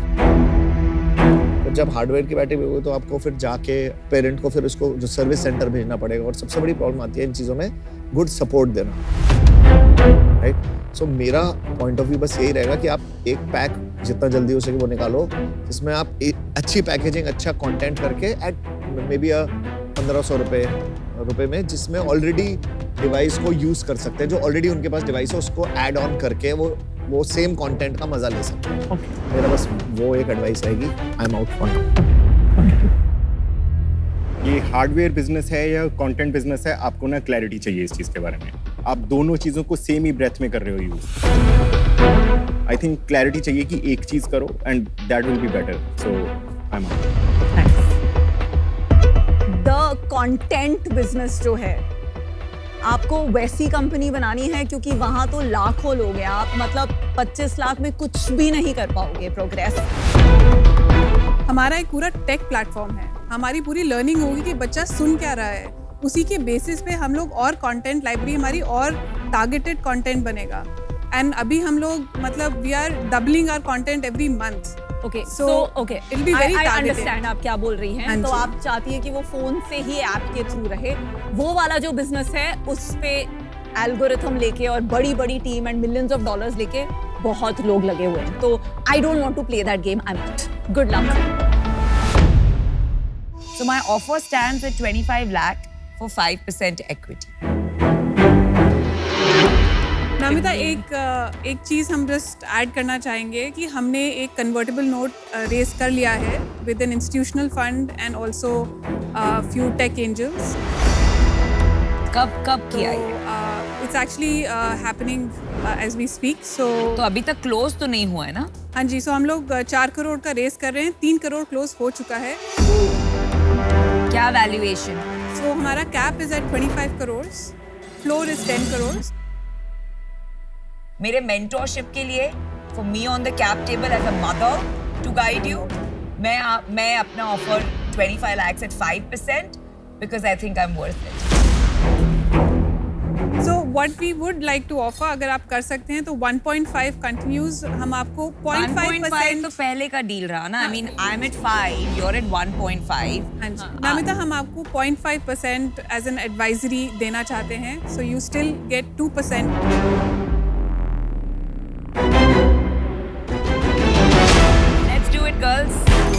तो जब हार्डवेयर की बैटरी वीक होगी तो आपको फिर जाके पेरेंट को फिर उसको जो सर्विस सेंटर भेजना पड़ेगा, और सबसे बड़ी प्रॉब्लम आती है इन चीज़ों में गुड सपोर्ट देना, राइट। सो मेरा पॉइंट ऑफ व्यू बस यही रहेगा कि आप एक पैक जितना जल्दी हो सके वो निकालो, जिसमें आप अच्छी पैकेजिंग, अच्छा कंटेंट करके एट मे बी 1500 रुपए में, जिसमें ऑलरेडी डिवाइस को यूज कर सकते हैं, जो ऑलरेडी उनके पास डिवाइस है उसको ऐड ऑन करके वो सेम कंटेंट का मजा ले सकते हैं। मेरा बस वो एक एडवाइस रहेगी। आई एम आउट फॉर ये हार्डवेयर बिजनेस है या कंटेंट बिजनेस है, आपको ना क्लैरिटी चाहिए इस चीज के बारे में। आप दोनों चीजों को सेम ही ब्रेथ में कर रहे हो यूज। आई थिंक क्लैरिटी चाहिए कि एक चीज करो and that will be better, so I am the content business जो है, आपको वैसी कंपनी बनानी है क्योंकि वहां तो लाखों लोग हैं, आप मतलब 25 लाख में कुछ भी नहीं कर पाओगे प्रोग्रेस। हमारा एक पूरा टेक प्लेटफॉर्म है, हमारी पूरी लर्निंग होगी कि बच्चा सुन क्या रहा है, उसी के बेसिस पे हम लोग और कंटेंट लाइब्रेरी हमारी और टारगेटेड कंटेंट बनेगा। एंड अभी हम लोग मतलब we are doubling our content every month. Okay, So, okay, it'll be very I targeted. understand आप क्या बोल रही हाँ हैं। तो जी। आप चाहती है कि वो फोन से ही ऐप के थ्रू रहे, वो वाला जो बिजनेस है उस पे एल्गोरिथम लेके और बड़ी बड़ी team and millions of dollars लेके बहुत लोग लगे हुए हैं। तो I don't want to play that game, I am out. Good luck. So my offer stands at 25 lakh for 5% equity. नामिता, एक चीज हम जस्ट ऐड करना चाहेंगे कि हमने एक कन्वर्टेबल नोट रेज कर लिया है with an institutional fund and also few tech angels. कब किया ये? It's actually happening as we speak. So तो अभी तक क्लोज तो नहीं हुआ है ना? हाँ जी, सो हम लोग 4 करोड़ का रेस कर रहे हैं, 3 करोड़ क्लोज हो चुका है। क्या वैल्यूएशन? सो हमारा cap is at 25 crore, floor is 10 crore. मेरे मेंटोरशिप के लिए for me on the cap table as a mother to guide you, मैं अपना offer 25 lakhs at 5% because I think I'm worth it. So what we would like to offer, अगर आप कर सकते हैं तो 1.5 continues, हम आपको 1.5 तो 0.5% पहले का डील रहा ना। I mean I'm at 5, you're at 1.5. हाँ जी, नामिता, हम आपको 0.5% as an advisory देना चाहते हैं, so you still get 2%. Let's do it, girls.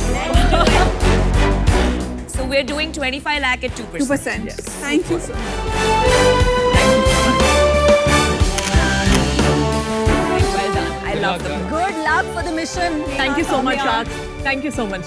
Let's do it. So we're doing 25 lakh at 2%. 2%. Yes. Thank you, sir. Well done. I love them. Good luck for the mission. Thank you so much, Raj. Thank you so much.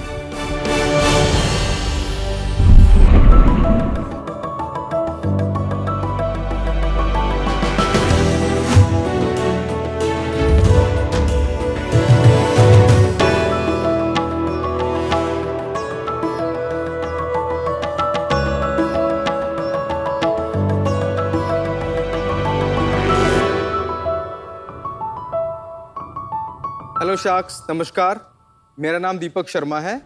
Hello sharks, नमस्कार। मेरा नाम दीपक शर्मा है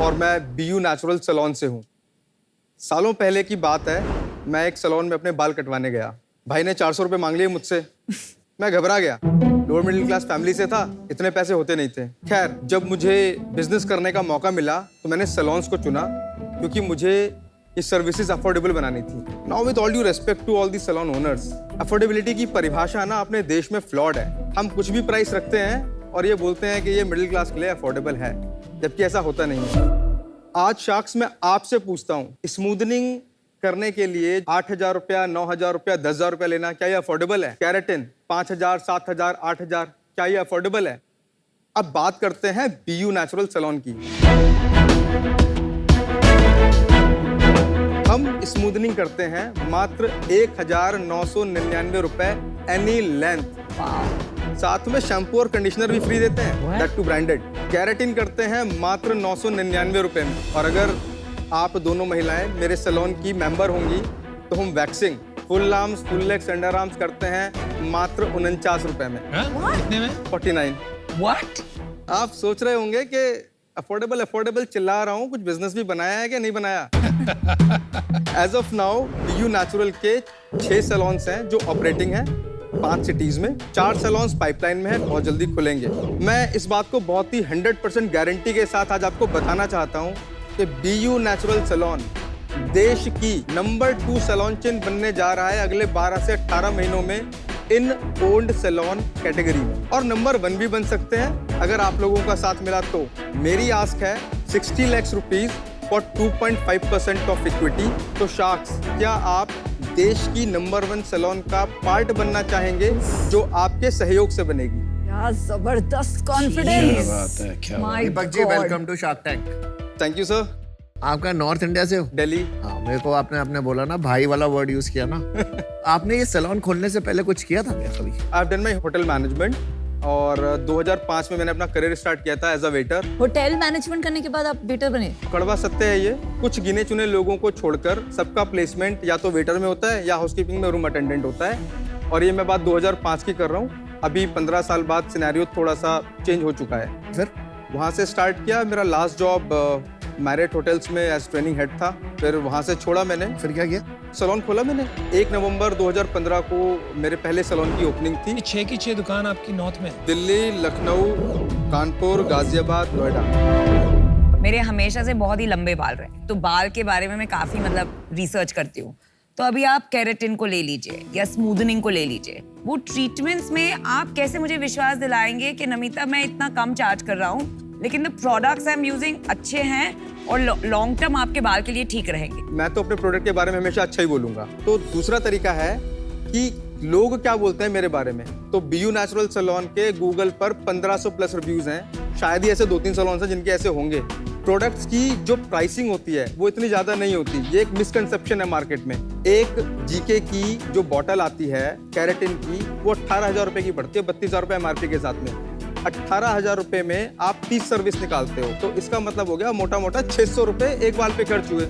और मैं BU नेचुरल सैलून से हूँ। सालों पहले की बात है, मैं एक सैलून में अपने बाल कटवाने गया। भाई ने 400 रुपये मांग लिए मुझसे। मैं घबरा गया, लोअर मिडिल क्लास फैमिली से था, इतने पैसे होते नहीं थे। खैर, जब मुझे बिजनेस करने का मौका मिला तो मैंने सैलून्स को चुना क्योंकि मुझे ये सर्विसेज अफोर्डेबल बनानी थी। Now with all due respect to all the salon owners, affordability की परिभाषा ना अपने देश में फ्लॉड है। हम कुछ भी प्राइस रखते हैं और ये बोलते हैं कि ये मिडिल क्लास के लिए अफोर्डेबल है, जबकि ऐसा होता नहीं है। आज शार्क्स मैं आपसे पूछता हूँ, स्मूदनिंग करने के लिए 8,000 रुपया, 9,000 रुपया, 10,000 रुपया लेना, क्या ये अफोर्डेबल है? कैरेटिन 5,000, 7,000, 8,000, क्या ये अफोर्डेबल है? अब बात करते हैं BU नेचुरल सैलून की। हम स्मूदनिंग करते हैं मात्र 1,999 रुपए एनी लेंथ। साथ में शैम्पू और कंडीशनर भी फ्री देते हैं, दैट टू ब्रांडेड। कैरेटिन करते हैं मात्र 999 रुपए में। और अगर आप दोनों महिलाएं मेरे सैलून की मेंबर होंगी तो हम waxing, full arms, full legs, under arms करते हैं मात्र 49 रुपए में। कितने में? 49। What? आप सोच रहे होंगे कि अफोर्डेबल चिल्ला रहा हूँ, कुछ बिजनेस भी बनाया है कि नहीं बनाया? As of now BU natural के 6 सैलून्स हैं जो ऑपरेटिंग हैं 5 सिटीज में। 4 सैलून्स पाइपलाइन में हैं, बहुत जल्दी खुलेंगे। मैं इस बात को बहुत ही 100% गारंटी के साथ आज आपको बताना चाहता हूँ कि BU नेचुरल सैलून देश की नंबर 2 सैलून चेन बनने जा रहा है अगले 12 से 18 महीनों में इन ओन्ड सैलून कैटेगरी में, और नंबर 1 भी बन सकते हैं अगर आप लोगों का साथ मिला तो। मेरी आस्क है 60 lakh rupees for 2.5% of equity. तो शार्क्स, क्या आप देश की नंबर 1 सैलून का पार्ट बनना चाहेंगे जो आपके सहयोग से बनेगी? यार जबरदस्त confidence. Deepak ji, welcome to shark tank. Thank you sir. आपका नॉर्थ इंडिया से हो? दिल्ली। हाँ, मेरे को आपने बोला ना, भाई वाला वर्ड यूज किया ना। आपने ये सैलून खोलने से पहले कुछ किया था क्या कभी? I've done my hotel management और 2005 में मैंने अपना करियर स्टार्ट किया था as a waiter. Hotel management करने के बाद आप वेटर बने? कड़वा सत्य है ये, कुछ गिने चुने लोगों को छोड़कर सबका प्लेसमेंट या तो वेटर में होता है या हाउसकीपिंग में रूम अटेंडेंट होता है। और ये मैं बात 2005 की कर रहा हूँ। अभी 15 साल बाद सिनेरियो थोड़ा सा चेंज हो चुका है। फिर वहाँ से स्टार्ट किया। मेरा लास्ट जॉब मैरियट होटल्स में एज ट्रेनिंग हेड था। फिर वहाँ से छोड़ा मैंने। फिर क्या किया? सैलून खोला मैंने। 1 नवंबर 2015 को मेरे पहले सैलून की ओपनिंग थी। 6 की 6 दुकान आपकी नॉर्थ में? दिल्ली, लखनऊ, कानपुर, गाजियाबाद, नोएडा। मेरे हमेशा से बहुत ही लंबे बाल रहे, तो बाल के बारे में मैं काफी रिसर्च करती हूँ। तो अभी आप केराटिन को ले लीजिए या स्मूदनिंग को ले लीजिए, वो ट्रीटमेंट्स में आप कैसे मुझे विश्वास दिलाएंगे कि नमिता मैं इतना कम चार्ज कर रहा हूँ लेकिन the products I am using अच्छे हैं और लॉन्ग टर्म आपके बाल के लिए ठीक रहेंगे। मैं तो अपने प्रोडक्ट के बारे में हमेशा अच्छा ही बोलूंगा। तो दूसरा तरीका है कि लोग क्या बोलते हैं मेरे बारे में। तो बीयू नेचुरल सैलून के गूगल पर 1500 प्लस रिव्यूज हैं। शायद ही ऐसे 2-3 सैलून हैं जिनके ऐसे होंगे। प्रोडक्ट्स की जो प्राइसिंग होती है वो इतनी ज्यादा नहीं होती। ये एक मिसकंसेप्शन है मार्केट में। एक जीके की जो बॉटल आती है केराटिन की, वो 18,000 रुपए की पड़ती है, 32,000 रुपए एमआरपी के साथ में। 18,000 रुपए में आप 30 सर्विस निकालते हो, तो इसका मतलब हो गया मोटा मोटा 600 रुपए एक बाल पे खर्च हुए।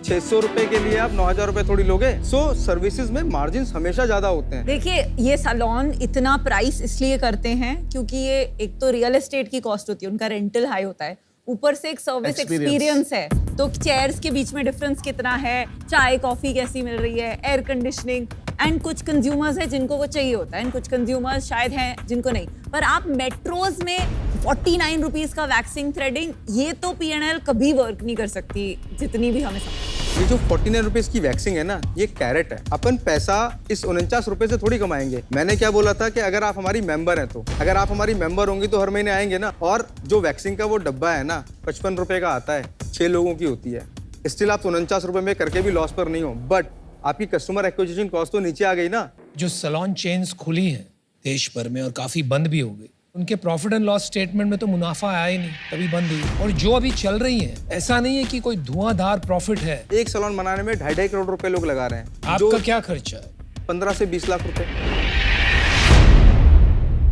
600 रुपए के लिए आप 9,000 रुपए थोड़ी लोगे। सो सर्विसेज में मार्जिन हमेशा ज्यादा होते हैं। देखिए, ये सैलून इतना प्राइस इसलिए करते हैं क्योंकि ये एक तो रियल एस्टेट की कॉस्ट होती है, उनका रेंटल हाई होता है, ऊपर से एक सर्विस एक्सपीरियंस है। तो चेयर्स के बीच में डिफरेंस कितना है, चाय कॉफी कैसी मिल रही है, एयर कंडीशनिंग, एंड कुछ कंज्यूमर्स हैं जिनको वो चाहिए होता है एंड कुछ कंज्यूमर्स शायद हैं जिनको नहीं। पर आप मेट्रोज में 49 रुपीज का वैक्सिंग थ्रेडिंग, ये तो P&L कभी वर्क नहीं कर सकती जितनी भी हमें समझ। ये जो 49 रुपीज की वैक्सिंग है ना, ये कैरेट है। अपन पैसा इस 49 रुपए से थोड़ी कमाएंगे। मैंने क्या बोला था कि अगर आप हमारी मेंबर हैं, तो अगर आप हमारी मेंबर होंगी तो हर महीने आएंगे ना। और जो वैक्सिंग का वो डब्बा है ना, 55 रुपए का आता है, 6 लोगों की होती है। स्टिल आप 49 रुपए में करके भी लॉस पर नहीं हो, बट आपकी कस्टमर एक्विजिशन कॉस्ट तो नीचे आ गई ना। जो सैलून चेन्स खुली हैं देश भर में और काफी बंद भी हो गई, उनके प्रॉफिट एंड लॉस स्टेटमेंट में तो मुनाफा आया ही नहीं, तभी बंद हुई। और जो अभी चल रही हैं, ऐसा नहीं है कि कोई धुआंधार प्रॉफिट है। एक सैलून बनाने में 2.5 करोड़ रुपए लोग लगा रहे हैं। आपका क्या खर्चा है? 15 से 20 लाख रुपए।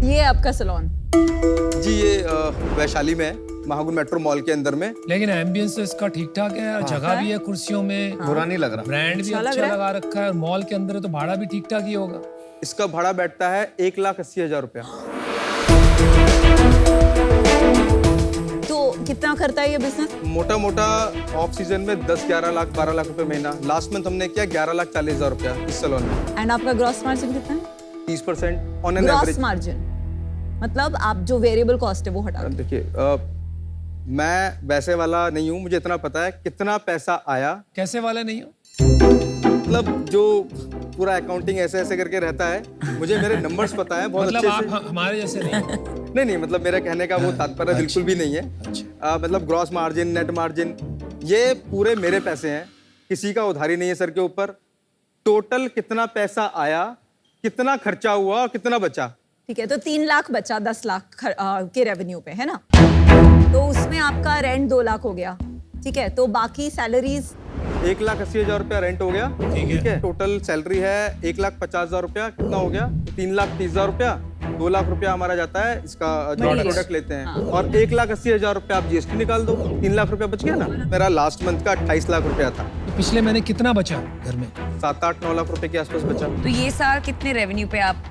ये आपका सैलून? जी, ये वैशाली में है, महागुन मेट्रो मॉल के अंदर में। लेकिन एम्बियंस इसका ठीक ठाक है, जगह भी है, कुर्सियों में बुरा नहीं लग रहा, ब्रांड भी अच्छा लगा रखा है, और मॉल के अंदर है तो भाड़ा भी ठीक ठाक ही होगा। इसका भाड़ा बैठता है 1,80,000 रुपया। तो कितना करता है ये बिजनेस? मोटा मोटा ऑफ सीजन में 10-11 लाख 12 लाख रुपए महीना। लास्ट मंथ हमने किया 11,40,000 रुपया इस सैलून में। एंड आपका ग्रॉस मार्जिन कितना है? 30% on an gross average. Margin मतलब आप जो वेरिएबल कॉस्ट है वो हटा के। देखिए, मैं वैसे वाला नहीं हूँ, मुझे इतना पता है कितना पैसा आया। कैसे वाला नहीं हो? मतलब जो पूरा अकाउंटिंग ऐसे ऐसे करके रहता है, मुझे मेरे नंबर्स पता है बहुत मतलब अच्छे से। आप हमारे जैसे नहीं? नहीं, मतलब मेरा कहने का वो तात्पर्य बिल्कुल भी नहीं है। मतलब ग्रॉस मार्जिन, नेट मार्जिन, ये पूरे मेरे पैसे हैं, किसी का उधारी नहीं है सर के ऊपर। टोटल कितना पैसा आया, कितना खर्चा हुआ और कितना बचा। ठीक है, तो 3 लाख बचा 10 लाख के रेवेन्यू पे, है ना? तो उसमें आपका रेंट 2 लाख हो गया, ठीक है? तो बाकी सैलरीज 1,80,000 रुपया रेंट हो गया, ठीक है? टोटल सैलरी है 1,50,000 रुपया, कितना हो गया? 3,30,000 रुपया। 2 लाख रुपया हमारा जाता है इसका जो प्रोडक्ट लेते हैं, और 1,80,000 रुपया आप जीएसटी निकाल दो, 3 लाख रुपया बच गया ना। मेरा लास्ट मंथ का 28 लाख रुपया था। तो पिछले महीने कितना बचा घर में? 7-8-9 लाख रुपए के आसपास बचा। तो ये साल कितने रेवेन्यू पे आप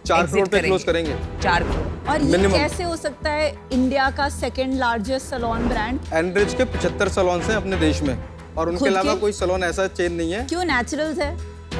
4 करोड़ पे क्लोज करेंगे। 4 करोड़। और ये Minimum। कैसे हो सकता है इंडिया का second largest salon brand? Enrich के 75 सैलून हैं अपने देश में, और उनके खुद अलावा के? कोई सैलून ऐसा चेन नहीं है। क्यों? नेचुरल्स है।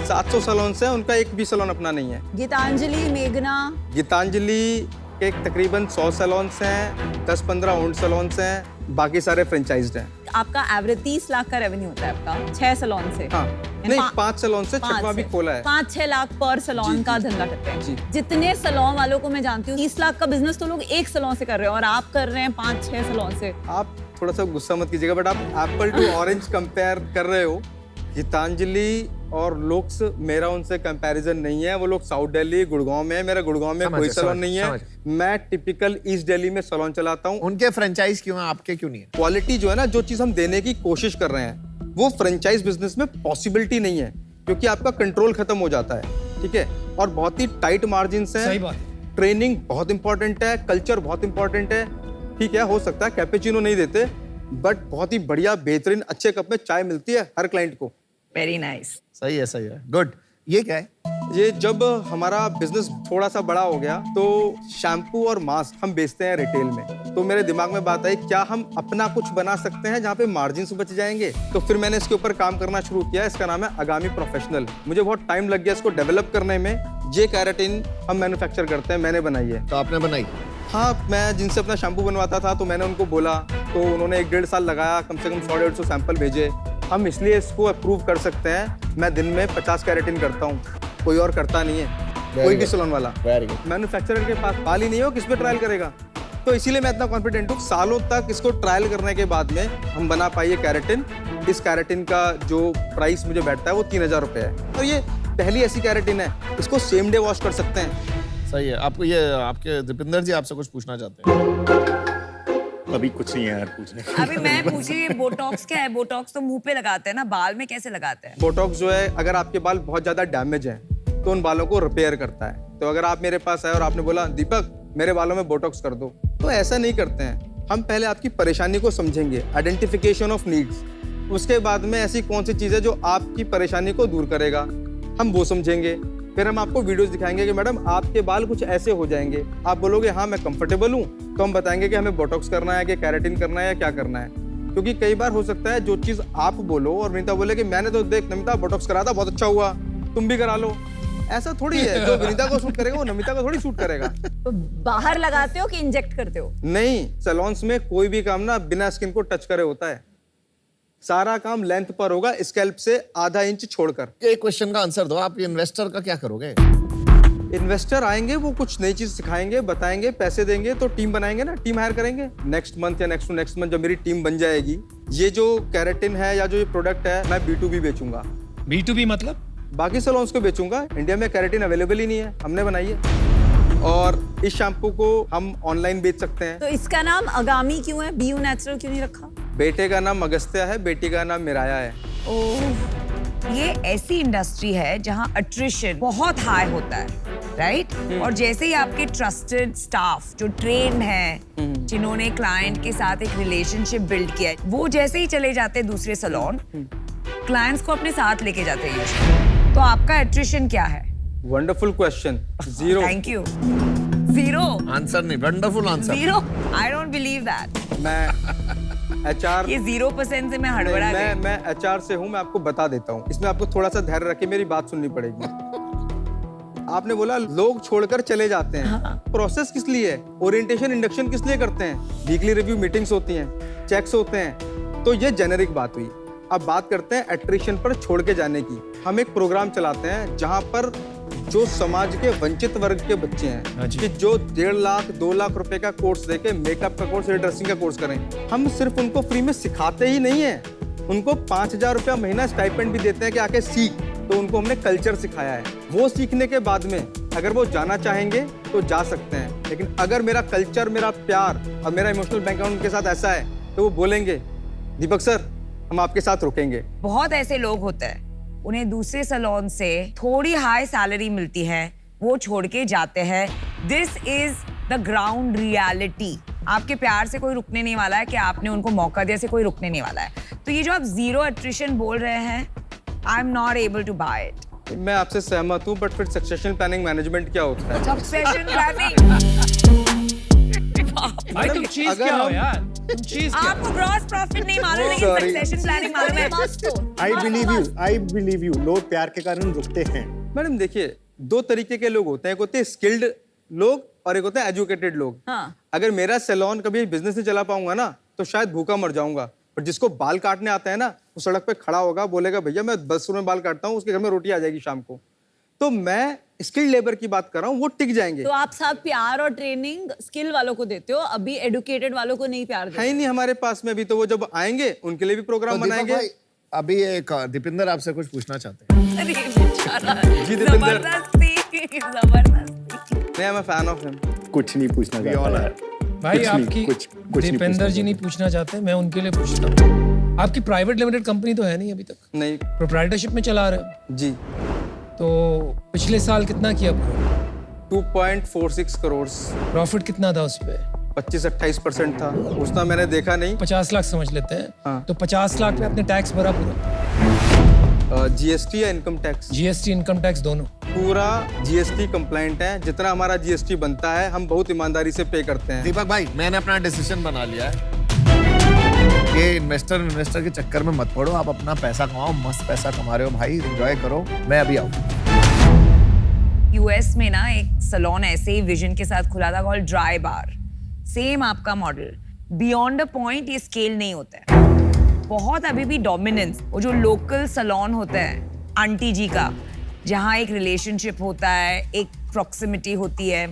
700 सैलून हैं, उनका एक भी सैलून अपना नहीं है। गीतांजलि, मेघना, गीतांजलि के तकरीबन 100 सैलून्स हैं, 10-15 ओन्ड सैलून्स हैं, बाकी सारे फ्रेंचाइज्ड हैं। आपका एवरेज 30 लाख का रेवेन्यू होता है आपका 6 सैलून से। हाँ, नहीं, 5 सैलून से, 6वां भी खोला है। 5-6 लाख पर सैलून का धंधा करते हैं। जितने सैलून वालों को मैं जानती हूँ, 30 लाख का बिजनेस तो लोग एक सैलून से कर रहे हैं, और आप कर रहे हैं 5-6 सैलून से। आप थोड़ा सा गुस्सा मत कीजिएगा, बट आप एप्पल टू ऑरेंज कंपेयर कर रहे हो। गीतांजलि और लुक्स, मेरा उनसे कंपैरिजन नहीं है। वो लोग साउथ दिल्ली, गुड़गांव में है, मेरा गुड़गांव में कोई सैलून नहीं है। मैं टिपिकल ईस्ट दिल्ली में सैलून चलाता हूँ। उनके फ्रेंचाइज क्यों है, आपके क्यों नहीं है? क्वालिटी जो है ना, जो चीज हम देने की कोशिश कर रहे हैं, वो फ्रेंचाइज बिजनेस में पॉसिबिलिटी नहीं है, क्योंकि आपका कंट्रोल खत्म हो जाता है, ठीक है? और बहुत ही टाइट मार्जिन हैं। सही बात। ट्रेनिंग बहुत इंपॉर्टेंट है, कल्चर बहुत इंपॉर्टेंट है। ठीक है, हो सकता है कैपेचिनो नहीं देते, बट बहुत ही बढ़िया बेहतरीन अच्छे कप में चाय मिलती है हर क्लाइंट को। Very nice. सही है, गुड। ये क्या है? ये जब हमारा बिजनेस थोड़ा सा बड़ा हो गया तो शैम्पू और मास्क हम बेचते हैं रिटेल में। तो मेरे दिमाग में बात आई, क्या हम अपना कुछ बना सकते हैं जहाँ पे मार्जिन बच जाएंगे। तो फिर मैंने इसके ऊपर काम करना शुरू किया। इसका नाम है आगामी प्रोफेशनल। मुझे बहुत टाइम लग गया इसको डेवलप करने में। ये कैराटिन हम मैन्युफैक्चर करते हैं, मैंने बनाई है। तो आपने बनाई? हाँ, मैं जिनसे अपना शैम्पू बनवाता था तो मैंने उनको बोला, तो उन्होंने 1-1.5 साल लगाया, कम से कम 100-150 सैंपल भेजे। हम इसलिए इसको अप्रूव कर सकते हैं। मैं दिन में 50 कैरेटिन करता हूँ, कोई और करता नहीं है, कोई भी सैलून वाला। मैन्युफैक्चरर के पास बाल ही नहीं हो, किस पे ट्रायल करेगा। तो इसीलिए मैं इतना कॉन्फिडेंट हूँ। सालों तक इसको ट्रायल करने के बाद में हम बना पाई ये कैरेटिन। इस कैरेटिन का जो प्राइस मुझे बैठता है वो 3000 रुपये है। और ये पहली ऐसी कैरेटिन है, इसको सेम डे वॉश कर सकते हैं। सही है। आपको ये आपके दीपिंदर जी आपसे कुछ पूछना चाहते हैं? अभी कुछ नहीं है यार पूछने। अभी मैं पूछ रही हूँ, बोटॉक्स क्या है? बोटॉक्स तो मुंह पे लगाते हैं ना, बाल में कैसे लगाते हैं? बोटॉक्स जो है, अगर आपके बाल बहुत ज्यादा डैमेज हैं तो उन बालों को रिपेयर करता है। तो अगर आप मेरे पास आए और आपने बोला, दीपक मेरे बालों में बोटॉक्स कर दो, तो ऐसा नहीं करते हैं। हम पहले आपकी परेशानी को समझेंगे, आइडेंटिफिकेशन ऑफ नीड्स। उसके बाद में ऐसी कौन सी चीज है जो आपकी परेशानी को दूर करेगा, हम वो समझेंगे। फिर हम आपको वीडियोस दिखाएंगे कि मैडम आपके बाल कुछ ऐसे हो जाएंगे। आप बोलोगे हाँ मैं कंफर्टेबल हूँ, तो हम बताएंगे कि हमें बोटॉक्स करना है कि कैरेटिन करना है या क्या करना है। क्योंकि कई बार हो सकता है जो चीज आप बोलो और विनीता बोले कि मैंने तो देख नमिता बोटॉक्स करा था, बहुत अच्छा हुआ, तुम भी करा लो। ऐसा थोड़ी है, जो विनीता को शूट करेगा वो नमिता को थोड़ी शूट करेगा। तो बाहर लगाते हो कि इंजेक्ट करते हो? नहीं, सैलून्स में कोई भी काम ना बिना स्किन को टच करे होता है। सारा काम लेंथ पर होगा, स्कैल्प से आधा इंच छोड़कर। एक क्वेश्चन का आंसर दो, आप इन्वेस्टर का क्या करोगे? इन्वेस्टर आएंगे, वो कुछ नई चीज सिखाएंगे, बताएंगे, पैसे देंगे, तो टीम बनाएंगे ना, टीम हायर करेंगे। नेक्स्ट मंथ या नेक्स्ट टू नेक्स्ट मंथ जब मेरी टीम बन जाएगी, ये जो कैरेटिन है या जो ये प्रोडक्ट है, मैं B2B बेचूंगा। B2B मतलब? बाकी सैलून्स को बेचूंगा। इंडिया में कैरेटिन अवेलेबल ही नहीं है, हमने बनाई है। और इस शैम्पू को हम ऑनलाइन बेच सकते हैं। तो इसका नाम आगामी क्यों है? BU नेचुरल क्यों नहीं रखा? बेटे का नाम अगस्त्य है, बेटी का नाम मिराया है। ओह, ये ऐसी इंडस्ट्री है जहाँ अट्रिशन बहुत हाई होता है, राइट? और जैसे ही आपके ट्रस्टेड स्टाफ जो ट्रेन है, जिन्होंने क्लाइंट के साथ एक रिलेशनशिप बिल्ड किया है, वो जैसे ही चले जाते हैं दूसरे सैलून, क्लाइंट्स को अपने साथ लेके जाते हैं। तो आपका अट्रिशन क्या है? Wonderful question. 0। Thank you. 0 answer नहीं, wonderful answer. 0? I don't believe that. मैं HR, ये 0% से मैं हड़बड़ा गई। मैं HR से हूँ, मैं आपको बता देता हूँ। इसमें आपको थोड़ा सा धैर्य रख के मेरी बात सुननी पड़ेगी। आपने बोला लोग छोड़कर चले जाते हैं। प्रोसेस किस लिए है? ओरिएंटेशन इंडक्शन किस लिए करते हैं? वीकली रिव्यू मीटिंग्स होती हैं, चेक्स होते हैं। तो ये जेनेरिक बात हुई। अब बात करते हैं एट्रिशन पर छोड़ के जाने की। हम एक प्रोग्राम चलाते हैं जहां पर जो समाज के वंचित वर्ग के बच्चे हैं कि जो 1.5 लाख 2 लाख रुपए का कोर्स देके मेकअप का कोर्स, हेयर ड्रेसिंग का कोर्स करें, हम सिर्फ उनको फ्री में सिखाते ही नहीं है, उनको 5000 रुपया महीना स्टाइपेंड भी देते हैं कि आके सीख। तो उनको हमने कल्चर सिखाया है। वो सीखने के बाद में अगर वो जाना चाहेंगे तो जा सकते हैं। लेकिन अगर मेरा कल्चर, मेरा प्यार और मेरा इमोशनल बैकग्राउंड उनके साथ ऐसा है तो वो बोलेंगे दीपक सर हम आपके साथ रुकेंगे। बहुत ऐसे लोग होते हैं, उन्हें दूसरे सैलून से थोड़ी हाई सैलरी मिलती है, वो छोड़ के जाते हैं। This is the ground reality. आपके प्यार से कोई रुकने नहीं वाला है कि आपने उनको मौका दिया से कोई रुकने नहीं वाला है। तो ये जो आप 0 अट्रिशन बोल रहे हैं, I am not able to buy it. मैं आपसे सहमत हूँ, बट फिर सक्सेशन प्लानिंग मैनेजमेंट क्या होता है? Succession planning. भाई तुम चीज क्या हो यार? तुम चीज क्या? आपको ग्रॉस प्रॉफिट नहीं मालूम, लेकिन Sorry. सक्सेशन प्लानिंग मालूम है। आई बिलीव यू, लोग प्यार के कारण रुकते हैं। मैडम देखिए, 2 तरीके के लोग होते हैं, एक होते हैं स्किल्ड लोग और एक होते हैं एजुकेटेड लोग। हाँ। अगर मेरा सैलून कभी बिजनेस नहीं चला पाऊंगा ना तो शायद भूखा मर जाऊंगा। पर जिसको बाल काटने आता है ना, वो सड़क पे खड़ा होगा, बोलेगा भैया मैं 10 रुपए में बाल काटता हूँ, उसके घर में रोटी आ जाएगी शाम को। तो मैं स्किल्ड लेबर की बात कर रहा हूँ, वो टिक जाएंगे। तो आप सब प्यार और ट्रेनिंग स्किल वालों को देते हो, अभी एडुकेटेड वालों को नहीं प्यार देते? है ही नहीं हमारे पास में अभी। तो वो जब आएंगे उनके लिए भी प्रोग्राम बनाएंगे। अभी एक दीपिंदर आपसे कुछ पूछना चाहते हैं। अरे बेचारा, जी दीपिंदर। जबरदस्ती। नहीं, I am a fan of him. कुछ नहीं पूछना चाहता है भाई कुछ नहीं, आपकी कुछ नहीं दीपेंद्र पूछना जी नहीं पूछना चाहते, मैं उनके लिए पूछता हूँ। आपकी प्राइवेट लिमिटेड कंपनी तो है नहीं अभी तक? नहीं प्रोप्राइटरशिप में चला रहे हो? जी। तो पिछले साल कितना किया पूरा? 2.46 करोड़। प्रॉफिट कितना था उस पे? 25-28% था, उतना मैंने देखा नहीं। 50 लाख समझ लेते हैं। हाँ। तो 50 लाख पे आपने टैक्स भरा पूरा? जीएसटी या income tax? GST income tax दोनों? पूरा जीएसटी कंप्लाइंट है। जितना हमारा जीएसटी बनता है हम बहुत ईमानदारी से पे करते हैं। दीपक भाई, मैंने अपना डिसीजन बना लिया है। ये इन्वेस्टर के चक्कर में मत पड़ो, आप अपना पैसा कमाओ, मस्त पैसा कमा रहे हो भाई, एंजॉय करो, मैं अभी आऊँ। यूएस में ना एक सैलून ऐसे ही विजन के साथ खुला था कॉल्ड ड्राई बार। सेम आपका मॉडल, बियॉन्ड अ पॉइंट ये स्केल नहीं होता है। बहुत अभी भी डोमिनेंस, वो जो लोकल सैलून होता है आंटी जी का, जहाँ एक रिलेशनशिप होता है, एक प्रॉक्सिमिटी होती है,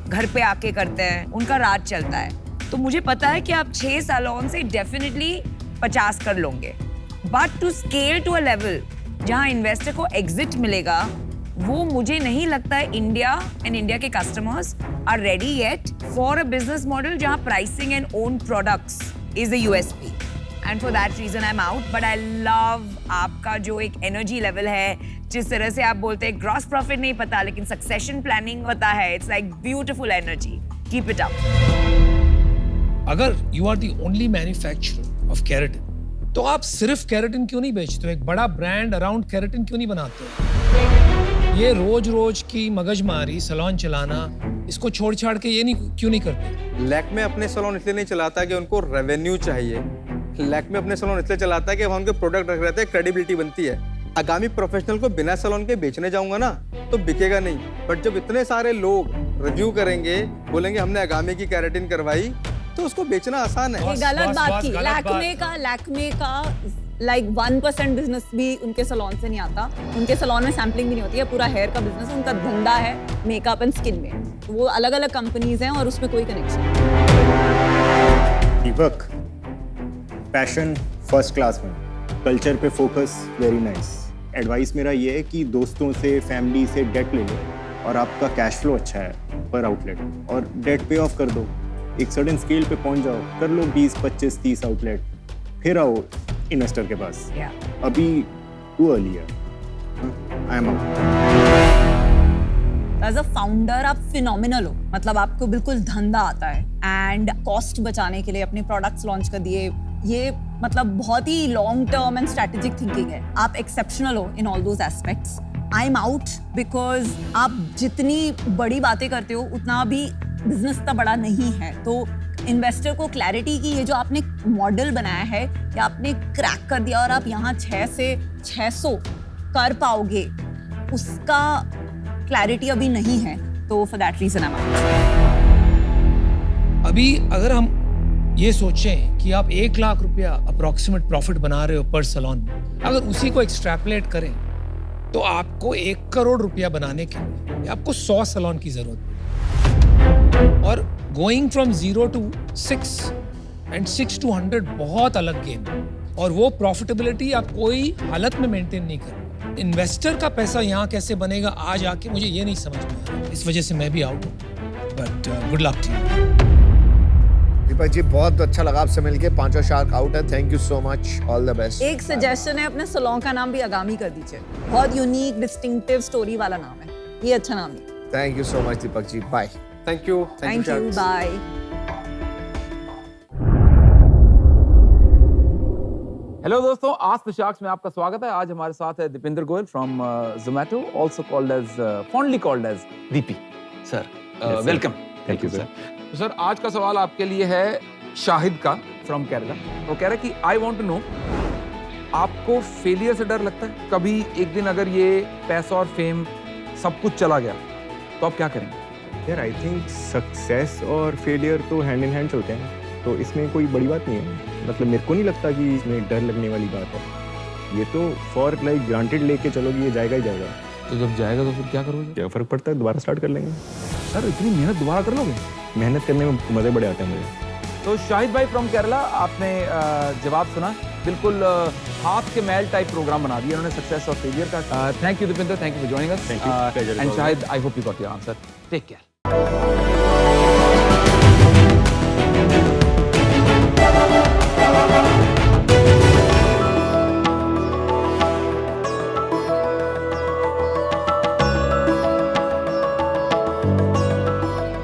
घर पे आके करते हैं, उनका राज चलता है। तो मुझे पता है कि आप 6 सैलून से डेफिनेटली 50 कर लोगे, but to scale to a level जहाँ इन्वेस्टर को एग्जिट मिलेगा, वो मुझे नहीं लगता है इंडिया एंड इंडिया के customers are ready yet for a business model जहाँ pricing and own products is a USP. And for that reason I am out, but I love आपका जो एक एनर्जी लेवल है, जिस तरह से आप बोलते हैं ग्रॉस प्रॉफिट नहीं पता लेकिन सक्सेशन प्लानिंग पता है। It's like beautiful energy, keep it up. अगर you are the only manufacturer of keratin, तो आप सिर्फ केराटिन क्यों नहीं बेचते हो? एक बड़ा ब्रांड अराउंड केराटिन क्यों नहीं बनाते हो? ये रोज की मगजमारी, सैलून चलाना, इसको छोड़ छाड़ के ये क्यों नहीं करते? लैक्मे अपने सैलून इसलिए नहीं चलाता कि उनको रेवेन्यू चाहिए। लैक्मे अपने सैलून इसलिए चलाता है कि वहाँ उनके प्रोडक्ट रख रहते हैं, क्रेडिबिलिटी बनती है। आगामी प्रोफेशनल को बिना सैलून के बेचने जाऊंगा ना तो बिकेगा नहीं, बट जब इतने सारे लोग रिव्यू करेंगे, बोलेंगे हमने आगामी की केराटिन करवाई, तो उसको बेचना आसान है। ये गलत बात की। लैक्मे का लाइक 1% बिजनेस भी उनके सैलून से नहीं आता। उनके सैलून में सैम्पलिंग भी नहीं होती है, पूरा हेयर का बिजनेस है, उनका धंधा है मेकअप एंड स्किन में। वो अलग अलग कंपनीज हैं और उसमें कोई कनेक्शन नहीं। दीपक, पैशन फर्स्ट क्लास में, कल्चर पे फोकस वेरी नाइस। एडवाइस मेरा ये है कि दोस्तों से, फैमिली से डेट ले लो और आपका कैश फ्लो अच्छा है पर आउटलेट, और डेट पे ऑफ कर दो। एक सर्टेन स्केल पे पहुंच जाओ, कर लो 20, 25, 30 आउटलेट, फिर आओ इन्वेस्टर के पास। अभी टू अर्ली है। I am out. As a founder आप फिनोमिनल हो, मतलब आपको बिल्कुल धंधा आता है एंड कॉस्ट बचाने के लिए अपने प्रोडक्ट्स लॉन्च कर दिए। ये मतलब बहुत ही long term and strategic thinking है। आप एक्सेप्शनल हो in all those aspects. I am out because आप जितनी बड़ी बातें करते हो उतना भी बिजनेस इतना बड़ा नहीं है। तो इन्वेस्टर को क्लैरिटी की ये जो आपने मॉडल बनाया है कि आपने क्रैक कर दिया और आप यहाँ 6 से 600 कर पाओगे, उसका क्लैरिटी अभी नहीं है। तो for that reason I am out. अभी अगर हम ये सोचें कि आप 1 लाख रुपया अप्रोक्सीमेट प्रॉफिट बना रहे हो पर सैलून में, अगर उसी को एक्सट्रैपलेट करें तो आपको 1 करोड़ रुपया बनाने के लिए आपको 100 सैलून की जरूरत है। और going from 0 to 6 and 6 to 100 बहुत अलग गेम है, और वो प्रॉफिटेबिलिटी आप कोई हालत में मेंटेन नहीं कर। इन्वेस्टर का पैसा यहाँ कैसे बनेगा आज आके, मुझे ये नहीं समझ में आ रहा। इस वजह से मैं भी आउट हूँ, but good luck to you. Deepak ji, बहुत अच्छा लगा आपसे मिलके। पांचों शार्क आउट है, thank you so much, all the best. एक सजेशन है, अपने सैलून का नाम भी आगामी कर दीजिए। बहुत यूनिक डिस्टिंक्टिव स्टोरी वाला नाम है, ये अच्छा नाम है। Thank you so much Deepak ji, bye. Thank you, bye. Hello दोस्तों, आज द शार्क्स में आपका स्वागत है। आज हमारे साथ है Deepinder Goyal from Zomato, also called as fondly called as DP. Sir welcome. Thank you sir. तो सर, आज का सवाल आपके लिए है शाहिद का फ्रॉम केरला। वो कह रहा है कि आई वांट टू नो, आपको फेलियर से डर लगता है? कभी एक दिन अगर ये पैसा और फेम सब कुछ चला गया तो आप क्या करेंगे? यार, आई थिंक सक्सेस और फेलियर तो हैंड इन हैंड चलते हैं, तो इसमें कोई बड़ी बात नहीं है। मतलब मेरे को नहीं लगता कि इसमें डर लगने वाली बात है। ये तो फॉर लाइक ग्रांटेड लेके चलोगे, ये जाएगा ही जाएगा। तो जब जाएगा तो फिर क्या करोगे? क्या फर्क पड़ता है, दोबारा स्टार्ट कर लेंगे। सर, इतनी मेहनत दोबारा कर लोगे? मेहनत करने में मज़े बड़े आते हैं मुझे। तो शाहिद भाई फ्रॉम केरला, आपने जवाब सुना, बिल्कुल हाथ के मैल टाइप प्रोग्राम बना दिया उन्होंने सक्सेस और फेलियर का। Thank you Deepinder, thank you for joining us. And Shahid, I hope you got your answer. Take care.